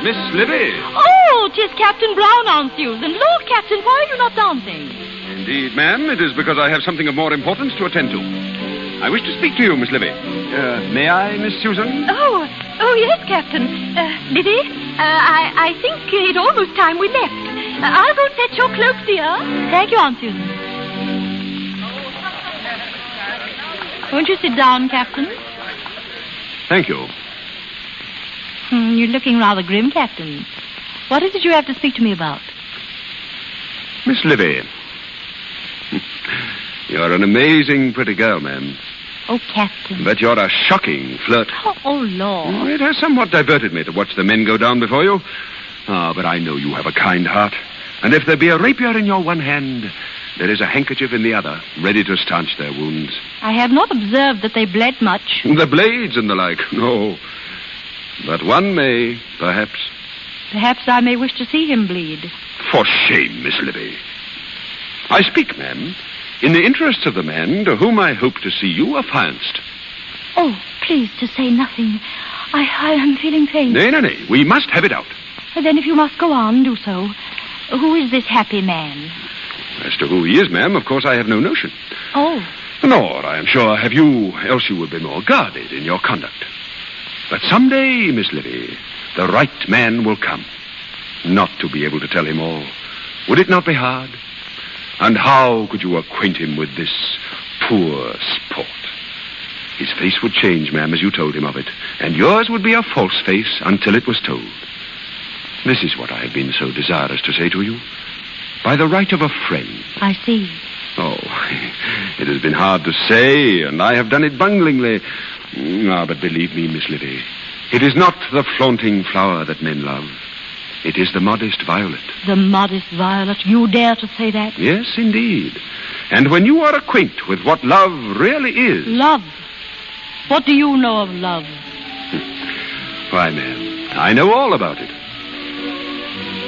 Miss Libby. Oh, 'tis Captain Brown, Aunt Susan. Lord, Captain, why are you not dancing? Indeed, ma'am, it is because I have something of more importance to attend to. I wish to speak to you, Miss Libby. May I, Miss Susan? Oh, yes, Captain. Libby, I think it's almost time we left. I'll go fetch your cloak, dear. Thank you, Aunt Susan. Won't you sit down, Captain? Thank you. You're looking rather grim, Captain. What is it you have to speak to me about? Miss Libby. You're an amazing pretty girl, ma'am. Oh, Captain. But you're a shocking flirt. Oh, Lord. It has somewhat diverted me to watch the men go down before you. But I know you have a kind heart. And if there be a rapier in your one hand, there is a handkerchief in the other, ready to staunch their wounds. I have not observed that they bled much. The blades and the like, no. But one may, perhaps. Perhaps I may wish to see him bleed. For shame, Miss Libby. I speak, ma'am, in the interests of the man to whom I hope to see you affianced. Oh, please, to say nothing. I am feeling faint. Nay. We must have it out. Then if you must go on, do so. Who is this happy man? As to who he is, ma'am, of course I have no notion. Oh. Nor, I am sure, have you, else you would be more guarded in your conduct. But someday, Miss Libby, the right man will come. Not to be able to tell him all. Would it not be hard? And how could you acquaint him with this poor sport? His face would change, ma'am, as you told him of it. And yours would be a false face until it was told. This is what I have been so desirous to say to you. By the right of a friend. I see. Oh, it has been hard to say, and I have done it bunglingly. But believe me, Miss Libby, it is not the flaunting flower that men love. It is the modest violet. The modest violet? You dare to say that? Yes, indeed. And when you are acquainted with what love really is... Love? What do you know of love? Why, ma'am, I know all about it.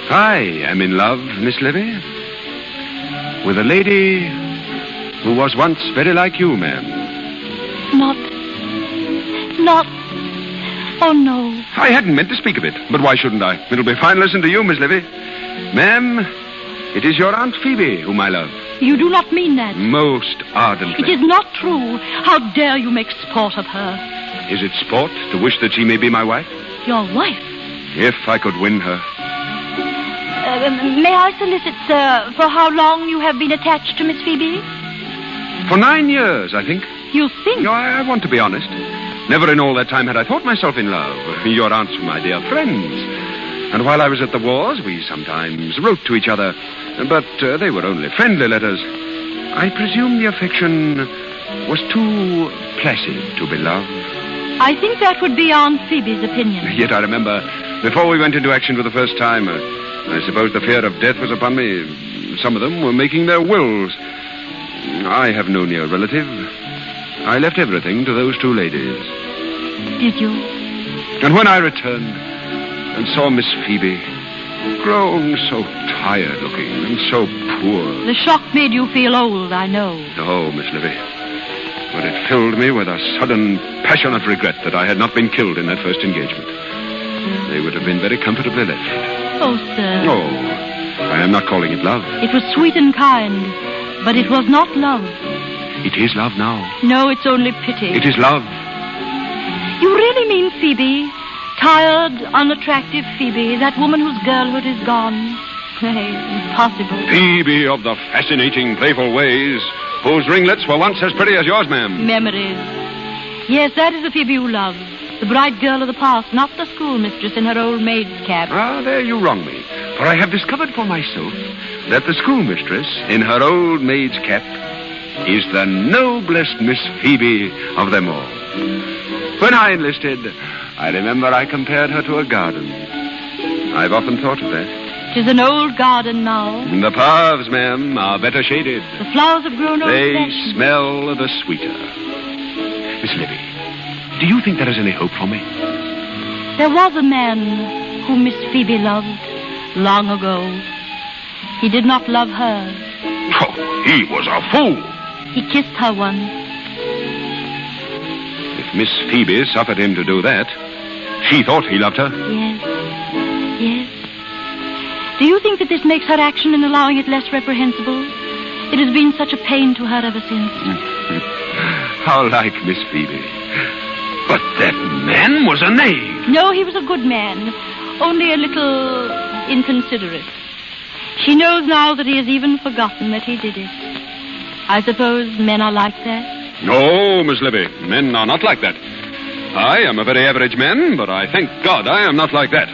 I am in love, Miss Libby, with a lady who was once very like you, ma'am. Not... Oh, no. I hadn't meant to speak of it, but why shouldn't I? It'll be fine listen to you, Miss Libby. Ma'am, it is your Aunt Phoebe whom I love. You do not mean that. Most ardently. It is not true. How dare you make sport of her? Is it sport to wish that she may be my wife? Your wife? If I could win her. May I solicit, sir, for how long you have been attached to Miss Phoebe? For 9 years, I think. You think? No, I want to be honest. Never in all that time had I thought myself in love. Your aunts were my dear friends. And while I was at the wars, we sometimes wrote to each other. But they were only friendly letters. I presume the affection was too placid to be love. I think that would be Aunt Phoebe's opinion. Yet I remember, before we went into action for the first time, I suppose the fear of death was upon me. Some of them were making their wills. I have no near relative. I left everything to those two ladies. Did you? And when I returned and saw Miss Phoebe, grown so tired-looking and so poor... The shock made you feel old, I know. Oh, Miss Libby. But it filled me with a sudden, passionate regret that I had not been killed in that first engagement. They would have been very comfortably left. Oh, sir. Oh, I am not calling it love. It was sweet and kind, but it was not love. It is love now. No, it's only pity. It is love. You really mean Phoebe? Tired, unattractive Phoebe, that woman whose girlhood is gone? Nay, impossible. Phoebe of the fascinating, playful ways, whose ringlets were once as pretty as yours, ma'am. Memories. Yes, that is the Phoebe you love. The bright girl of the past, not the schoolmistress in her old maid's cap. Ah, there you wrong me. For I have discovered for myself that the schoolmistress in her old maid's cap is the noblest Miss Phoebe of them all. When I enlisted, I remember I compared her to a garden. I've often thought of that. 'Tis an old garden now. The paths, ma'am, are better shaded. The flowers have grown They old-fashioned. smell the sweeter. Miss Libby, do you think there is any hope for me? There was a man whom Miss Phoebe loved long ago. He did not love her. Oh, he was a fool. He kissed her once. Miss Phoebe suffered him to do that. She thought he loved her. Yes. Yes. Do you think that this makes her action in allowing it less reprehensible? It has been such a pain to her ever since. How like Miss Phoebe. But that man was a knave. No, he was a good man. Only a little inconsiderate. She knows now that he has even forgotten that he did it. I suppose men are like that? No, Miss Libby. Men are not like that. I am a very average man, but I thank God I am not like that.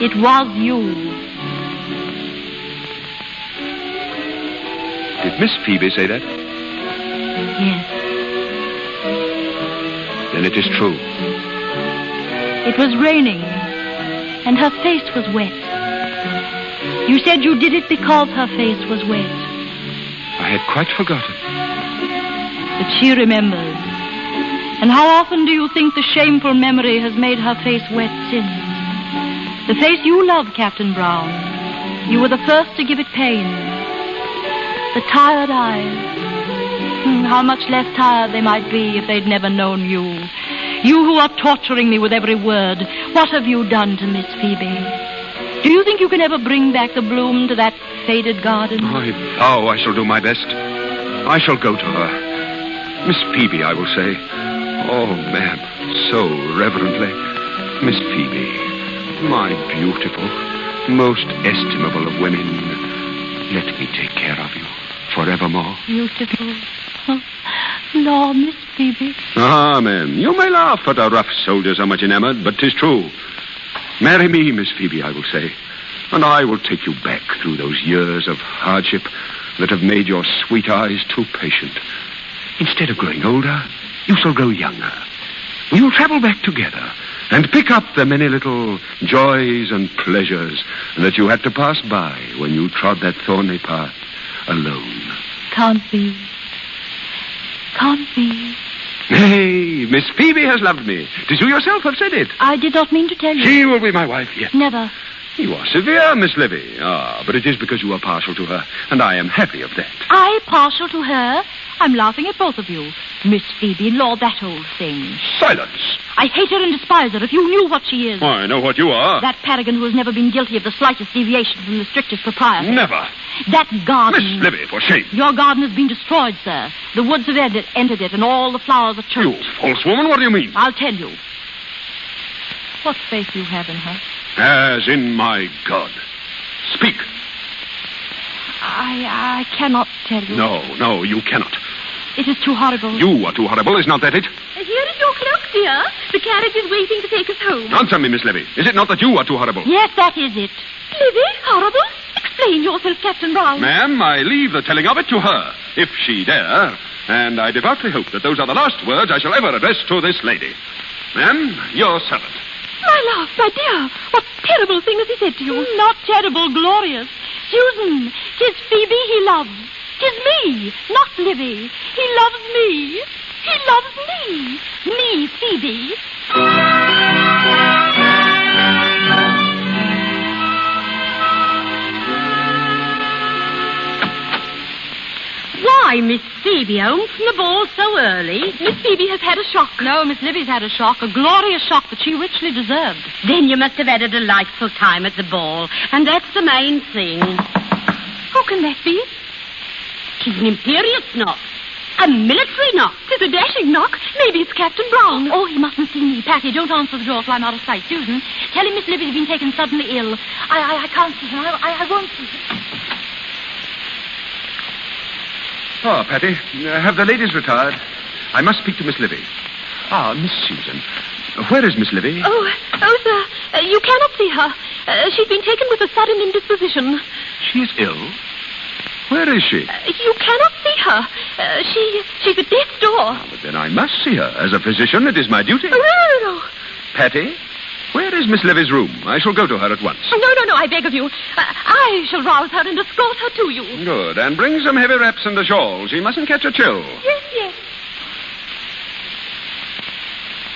It was you. Did Miss Phoebe say that? Yes. Then it is true. It was raining, and her face was wet. You said you did it because her face was wet. I had quite forgotten. But she remembers. And how often do you think the shameful memory has made her face wet since? The face you loved, Captain Brown. You were the first to give it pain. The tired eyes. How much less tired they might be if they'd never known you. You who are torturing me with every word. What have you done to Miss Phoebe? Do you think you can ever bring back the bloom to that faded garden? I vow I shall do my best. I shall go to her. Miss Phoebe, I will say. Oh, ma'am, so reverently. Miss Phoebe, my beautiful, most estimable of women, let me take care of you forevermore. Beautiful. Oh, Lord, Miss Phoebe. Ah, ma'am, you may laugh at a rough soldier so much enamored, but 'tis true. Marry me, Miss Phoebe, I will say, and I will take you back through those years of hardship that have made your sweet eyes too patient. Instead of growing older, you shall grow younger. We will travel back together and pick up the many little joys and pleasures that you had to pass by when you trod that thorny path alone. Can't be. Can't be. Hey, Miss Phoebe has loved me. 'Tis you yourself have said it. I did not mean to tell you. She will be my wife, yes. Never. You are severe, Miss Livy. Ah, but it is because you are partial to her, and I am happy of that. I partial to her? I'm laughing at both of you. Miss Phoebe, Lord, that old thing. Silence. I hate her and despise her, if you knew what she is. I know what you are. That paragon who has never been guilty of the slightest deviation from the strictest propriety. Never. That garden. Miss Livy, for shame. Your garden has been destroyed, sir. The woods have entered it, and all the flowers are choked. You false woman, what do you mean? I'll tell you. What faith you have in her? As in my God. Speak. I cannot tell you. No, you cannot. It is too horrible. You are too horrible, is not that it? Here is your cloak, dear. The carriage is waiting to take us home. Answer me, Miss Livy. Is it not that you are too horrible? Yes, that is it. Livy, horrible? Explain yourself, Captain Brown. Ma'am, I leave the telling of it to her, if she dare. And I devoutly hope that those are the last words I shall ever address to this lady. Ma'am, your servant. My love, my dear, what terrible thing has he said to you? Not terrible, glorious. Susan, 'tis Phoebe he loves. 'Tis me, not Livy. He loves me. He loves me. Me, Phoebe. Why, Miss Phoebe, home from the ball so early? Miss Phoebe has had a shock. No, Miss Livy's had a shock, a glorious shock that she richly deserved. Then you must have had a delightful time at the ball, and that's the main thing. Who can that be? 'Tis an imperious knock. A military knock. 'Tis a dashing knock. Maybe it's Captain Brown. Oh, he mustn't see me. Patty, don't answer the door till I'm out of sight. Susan, tell him Miss Livy's been taken suddenly ill. I can't see him. I won't see him. Oh, Patty, have the ladies retired? I must speak to Miss Livy. Ah, Miss Susan. Where is Miss Livy? Oh, sir, you cannot see her. She's been taken with a sudden indisposition. She is ill? Where is she? You cannot see her. She's at death's door. But then I must see her. As a physician, it is my duty. No. Patty, where is Miss Livy's room? I shall go to her at once. No, I beg of you. I shall rouse her and escort her to you. Good, and bring some heavy wraps and a shawl. She mustn't catch a chill. Yes.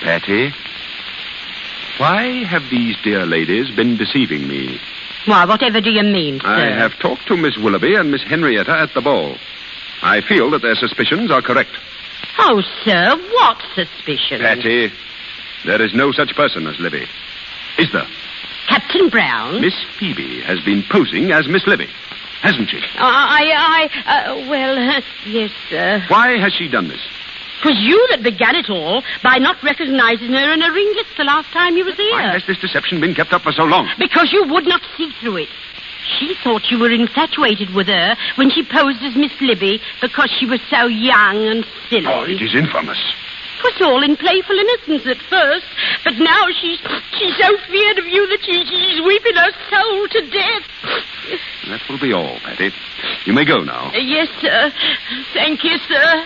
Patty, why have these dear ladies been deceiving me? Why, whatever do you mean, sir? I have talked to Miss Willoughby and Miss Henrietta at the ball. I feel that their suspicions are correct. Oh, sir, what suspicion? Patty, there is no such person as Libby. Is there? Captain Brown? Miss Phoebe has been posing as Miss Libby, hasn't she? Yes, sir. Why has she done this? 'Twas you that began it all by not recognizing her in a ringlet the last time you was here. Why has this deception been kept up for so long? Because you would not see through it. She thought you were infatuated with her when she posed as Miss Libby because she was so young and silly. Oh, it is infamous. 'Twas all in playful innocence at first, but now she's so feared of you that she's weeping her soul to death. That will be all, Patty. You may go now. Yes, sir. Thank you, sir.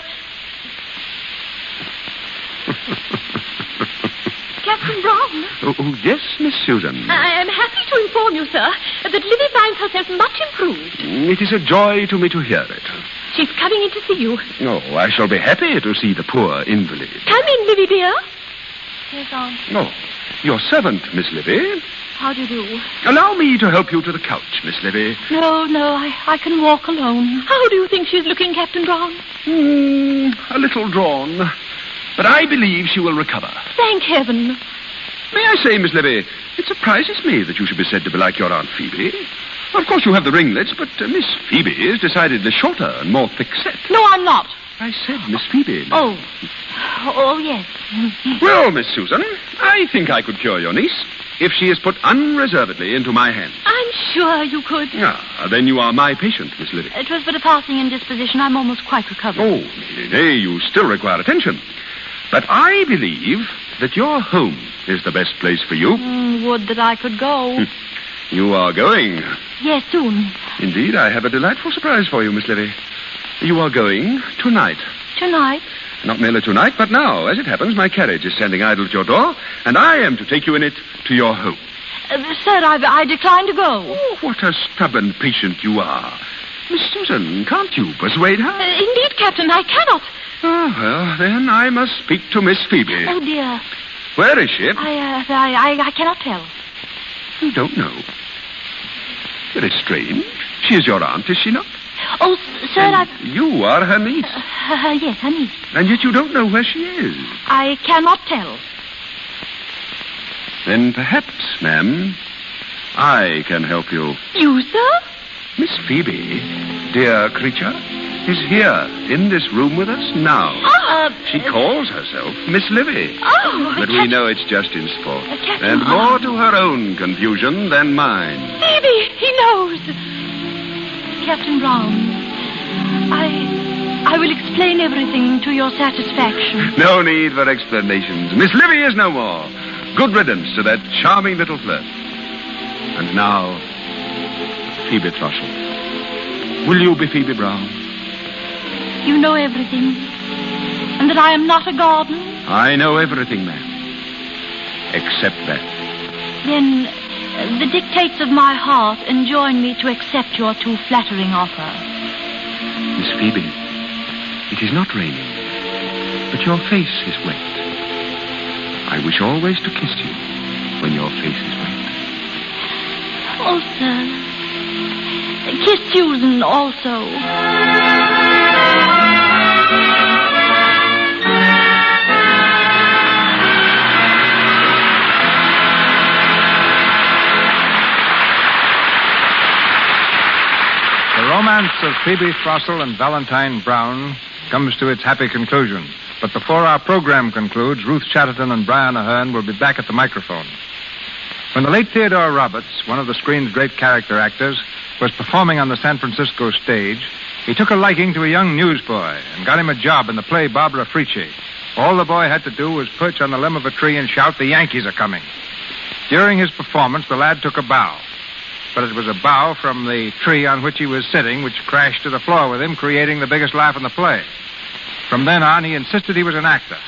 Captain Brown. Oh, yes, Miss Susan. I am happy to inform you, sir, that Libby finds herself much improved. It is a joy to me to hear it. She's coming in to see you. Oh, I shall be happy to see the poor invalid. Come in, Libby, dear. Yes, Aunt. Oh, your servant, Miss Libby. How do you do? Allow me to help you to the couch, Miss Libby. No, I can walk alone. How do you think she's looking, Captain Brown? A little drawn. But I believe she will recover. Thank heaven. May I say, Miss Libby, it surprises me that you should be said to be like your Aunt Phoebe. Of course, you have the ringlets, but Miss Phoebe is decidedly shorter and more thick-set. No, I'm not. I said Miss Phoebe. Oh, yes. Well, Miss Susan, I think I could cure your niece if she is put unreservedly into my hands. I'm sure you could. Ah, then you are my patient, Miss Libby. It was but a passing indisposition. I'm almost quite recovered. Oh, nay, you still require attention. But I believe that your home is the best place for you. Would that I could go. You are going. Yes, soon. Indeed, I have a delightful surprise for you, Miss Libby. You are going tonight. Tonight? Not merely tonight, but now. As it happens, my carriage is standing idle at your door, and I am to take you in it to your home. Sir, I decline to go. Oh, what a stubborn patient you are. Miss Susan, can't you persuade her? Indeed, Captain, I cannot. Oh, well, then I must speak to Miss Phoebe. Oh, dear. Where is she? I cannot tell. You don't know. Very strange. She is your aunt, is she not? Oh, sir, You are her niece. Yes, her niece. And yet you don't know where she is. I cannot tell. Then perhaps, ma'am, I can help you. You, sir? Miss Phoebe, dear creature, is here in this room with us now. She calls herself Miss Libby. But we know it's just in sport. And more to her own confusion than mine. Phoebe, he knows. Captain Brown, I will explain everything to your satisfaction. No need for explanations. Miss Libby is no more. Good riddance to that charming little flirt. And now, Phoebe Thrushell. Will you be Phoebe Brown? You know everything. And that I am not a garden? I know everything, ma'am. Except that. Then the dictates of my heart enjoin me to accept your too flattering offer. Miss Phoebe, it is not raining, but your face is wet. I wish always to kiss you when your face is wet. Oh, sir. Kiss Susan also. The romance of Phoebe Thrushell and Valentine Brown comes to its happy conclusion. But before our program concludes, Ruth Chatterton and Brian Ahern will be back at the microphone. When the late Theodore Roberts, one of the screen's great character actors, was performing on the San Francisco stage, he took a liking to a young newsboy and got him a job in the play Barbara Frietchie. All the boy had to do was perch on the limb of a tree and shout, "The Yankees are coming." During his performance, the lad took a bow. But it was a bow from the tree on which he was sitting, which crashed to the floor with him, creating the biggest laugh in the play. From then on, he insisted he was an actor,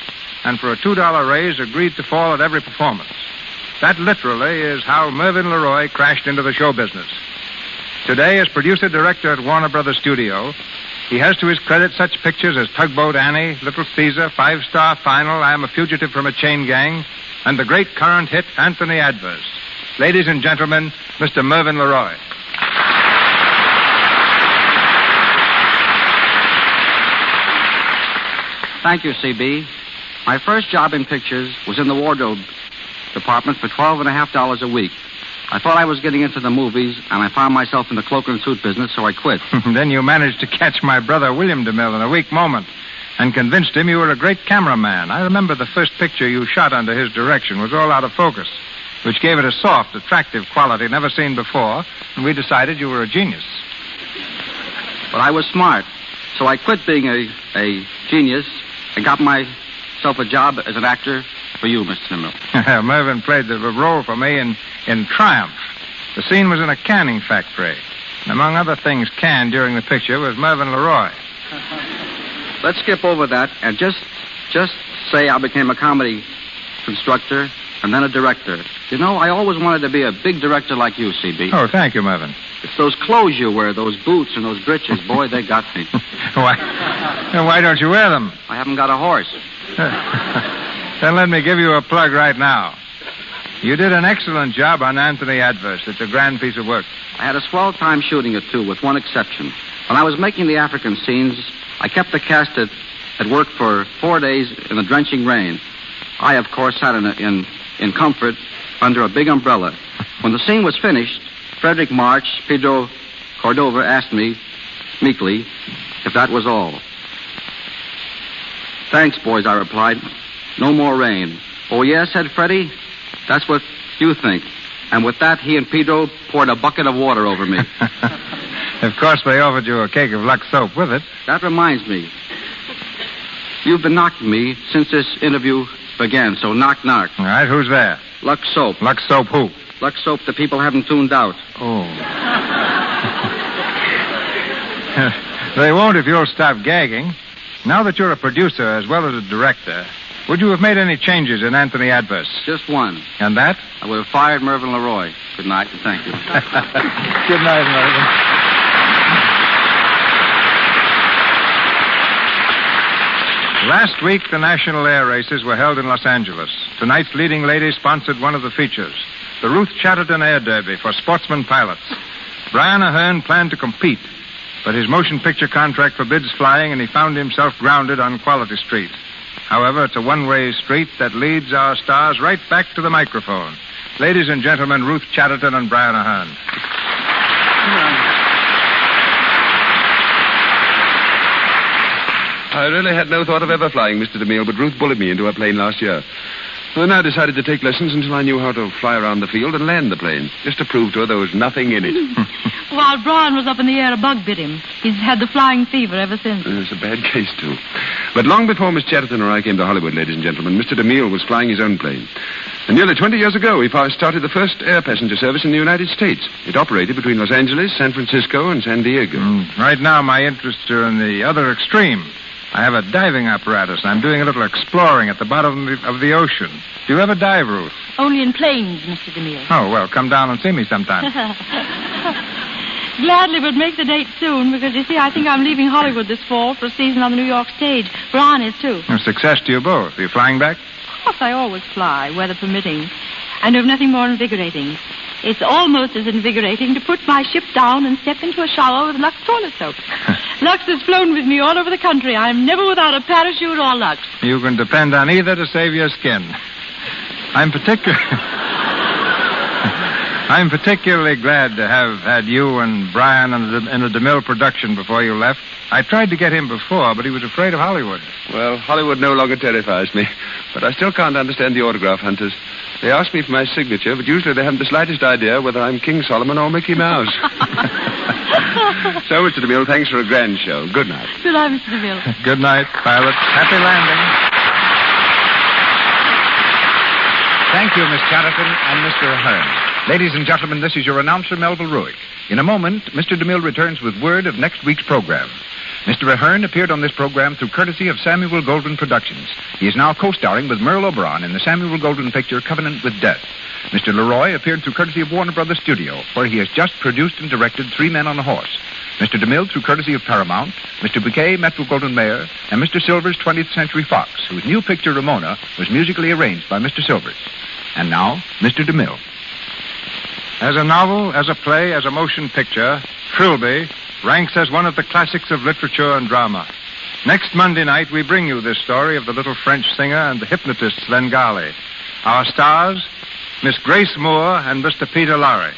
and for a $2 raise, agreed to fall at every performance. That literally is how Mervyn LeRoy crashed into the show business. Today, as producer-director at Warner Brothers Studio, he has to his credit such pictures as Tugboat Annie, Little Caesar, Five-Star Final, I Am a Fugitive from a Chain Gang, and the great current hit, Anthony Adverse. Ladies and gentlemen, Mr. Mervyn LeRoy. Thank you, C.B. My first job in pictures was in the wardrobe department for $12.50 a week. I thought I was getting into the movies, and I found myself in the cloak and suit business, so I quit. Then you managed to catch my brother William DeMille in a weak moment and convinced him you were a great cameraman. I remember the first picture you shot under his direction was all out of focus, which gave it a soft, attractive quality never seen before, and we decided you were a genius. But I was smart, so I quit being a genius and got myself a job as an actor for you, Mr. DeMille. Mervyn played the role for me in Triumph. The scene was in a canning factory. And among other things canned during the picture was Mervyn Leroy. Let's skip over that and just say I became a comedy constructor and then a director. You know, I always wanted to be a big director like you, C.B. Oh, thank you, Mervyn. It's those clothes you wear, those boots and those breeches. Boy, they got me. Why don't you wear them? I haven't got a horse. Then let me give you a plug right now. You did an excellent job on Anthony Adverse. It's a grand piece of work. I had a swell time shooting it, too, with one exception. When I was making the African scenes, I kept the cast at work for 4 days in the drenching rain. I, of course, sat in comfort under a big umbrella. When the scene was finished, Frederick March, Pedro Cordova asked me, meekly, if that was all. Thanks, boys, I replied. No more rain. Oh, yes, said Freddie. That's what you think. And with that, he and Pedro poured a bucket of water over me. Of course, they offered you a cake of Lux soap with it. That reminds me. You've been knocking me since this interview began, so knock, knock. All right, who's there? Lux soap. Lux soap who? Lux soap the people haven't tuned out. Oh. They won't if you'll stop gagging. Now that you're a producer as well as a director, would you have made any changes in Anthony Adverse? Just one. And that? I would have fired Mervyn Leroy. Good night, and thank you. Good night, Mervyn. Last week, the National Air Races were held in Los Angeles. Tonight's leading lady sponsored one of the features, the Ruth Chatterton Air Derby for sportsman pilots. Brian Ahern planned to compete, but his motion picture contract forbids flying, and he found himself grounded on Quality Street. However, it's a one-way street that leads our stars right back to the microphone. Ladies and gentlemen, Ruth Chatterton and Brian Ahern. I really had no thought of ever flying, Mr. DeMille, but Ruth bullied me into a plane last year. I now decided to take lessons until I knew how to fly around the field and land the plane, just to prove to her there was nothing in it. While Brian was up in the air, a bug bit him. He's had the flying fever ever since. It's a bad case, too. But long before Miss Chatterton or I came to Hollywood, ladies and gentlemen, Mr. DeMille was flying his own plane. And nearly 20 years ago, he started the first air passenger service in the United States. It operated between Los Angeles, San Francisco, and San Diego. Right now, my interests are in the other extreme. I have a diving apparatus, and I'm doing a little exploring at the bottom of the ocean. Do you ever dive, Ruth? Only in planes, Mr. DeMille. Oh, well, come down and see me sometime. Gladly, but make the date soon, because, you see, I think I'm leaving Hollywood this fall for a season on the New York stage. Brian is, too. Well, success to you both. Are you flying back? Of course, I always fly, weather permitting. I know of nothing more invigorating. It's almost as invigorating to put my ship down and step into a shower with Lux toilet soap. Lux has flown with me all over the country. I'm never without a parachute or Lux. You can depend on either to save your skin. I'm particularly glad to have had you and Brian in a DeMille production before you left. I tried to get him before, but he was afraid of Hollywood. Well, Hollywood no longer terrifies me, but I still can't understand the autograph hunters. They ask me for my signature, but usually they haven't the slightest idea whether I'm King Solomon or Mickey Mouse. So, Mr. DeMille, thanks for a grand show. Good night. Good night, Mr. DeMille. Good night, pilot. Happy landing. Thank you, Miss Chatterton and Mr. Ahern. Ladies and gentlemen, this is your announcer, Melville Ruick. In a moment, Mr. DeMille returns with word of next week's program. Mr. Ahern appeared on this program through courtesy of Samuel Goldwyn Productions. He is now co-starring with Merle Oberon in the Samuel Goldwyn picture Covenant with Death. Mr. Leroy appeared through courtesy of Warner Brothers Studio, where he has just produced and directed Three Men on a Horse. Mr. DeMille through courtesy of Paramount, Mr. Bouquet, Metro-Goldwyn-Mayer, and Mr. Silvers' 20th Century Fox, whose new picture Ramona was musically arranged by Mr. Silvers. And now, Mr. DeMille. As a novel, as a play, as a motion picture, Trilby ranks as one of the classics of literature and drama. Next Monday night, we bring you this story of the little French singer and the hypnotist Svengali. Our stars, Miss Grace Moore and Mr. Peter Lorre.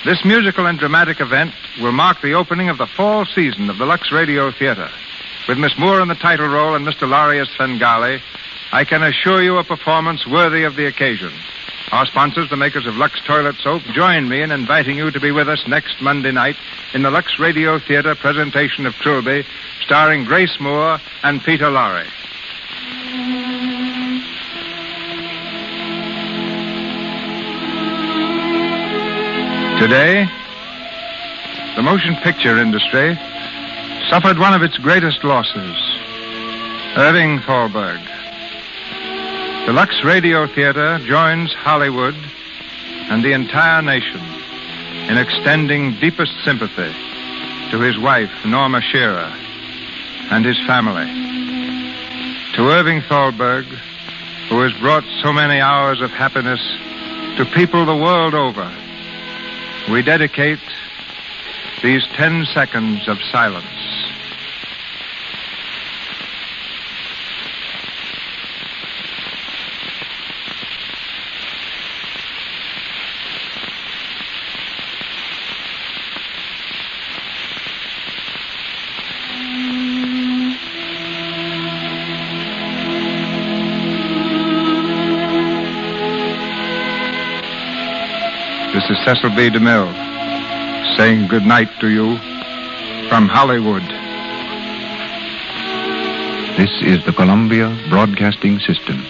This musical and dramatic event will mark the opening of the fall season of the Lux Radio Theater. With Miss Moore in the title role and Mr. Lorre as Svengali, I can assure you a performance worthy of the occasion. Our sponsors, the makers of Lux Toilet Soap, join me in inviting you to be with us next Monday night in the Lux Radio Theater presentation of Trilby, starring Grace Moore and Peter Lorre. Today, the motion picture industry suffered one of its greatest losses, Irving Thalberg. The Lux Radio Theater joins Hollywood and the entire nation in extending deepest sympathy to his wife, Norma Shearer, and his family. To Irving Thalberg, who has brought so many hours of happiness to people the world over, we dedicate these 10 seconds of silence. This is Cecil B. DeMille saying good night to you from Hollywood. This is the Columbia Broadcasting System.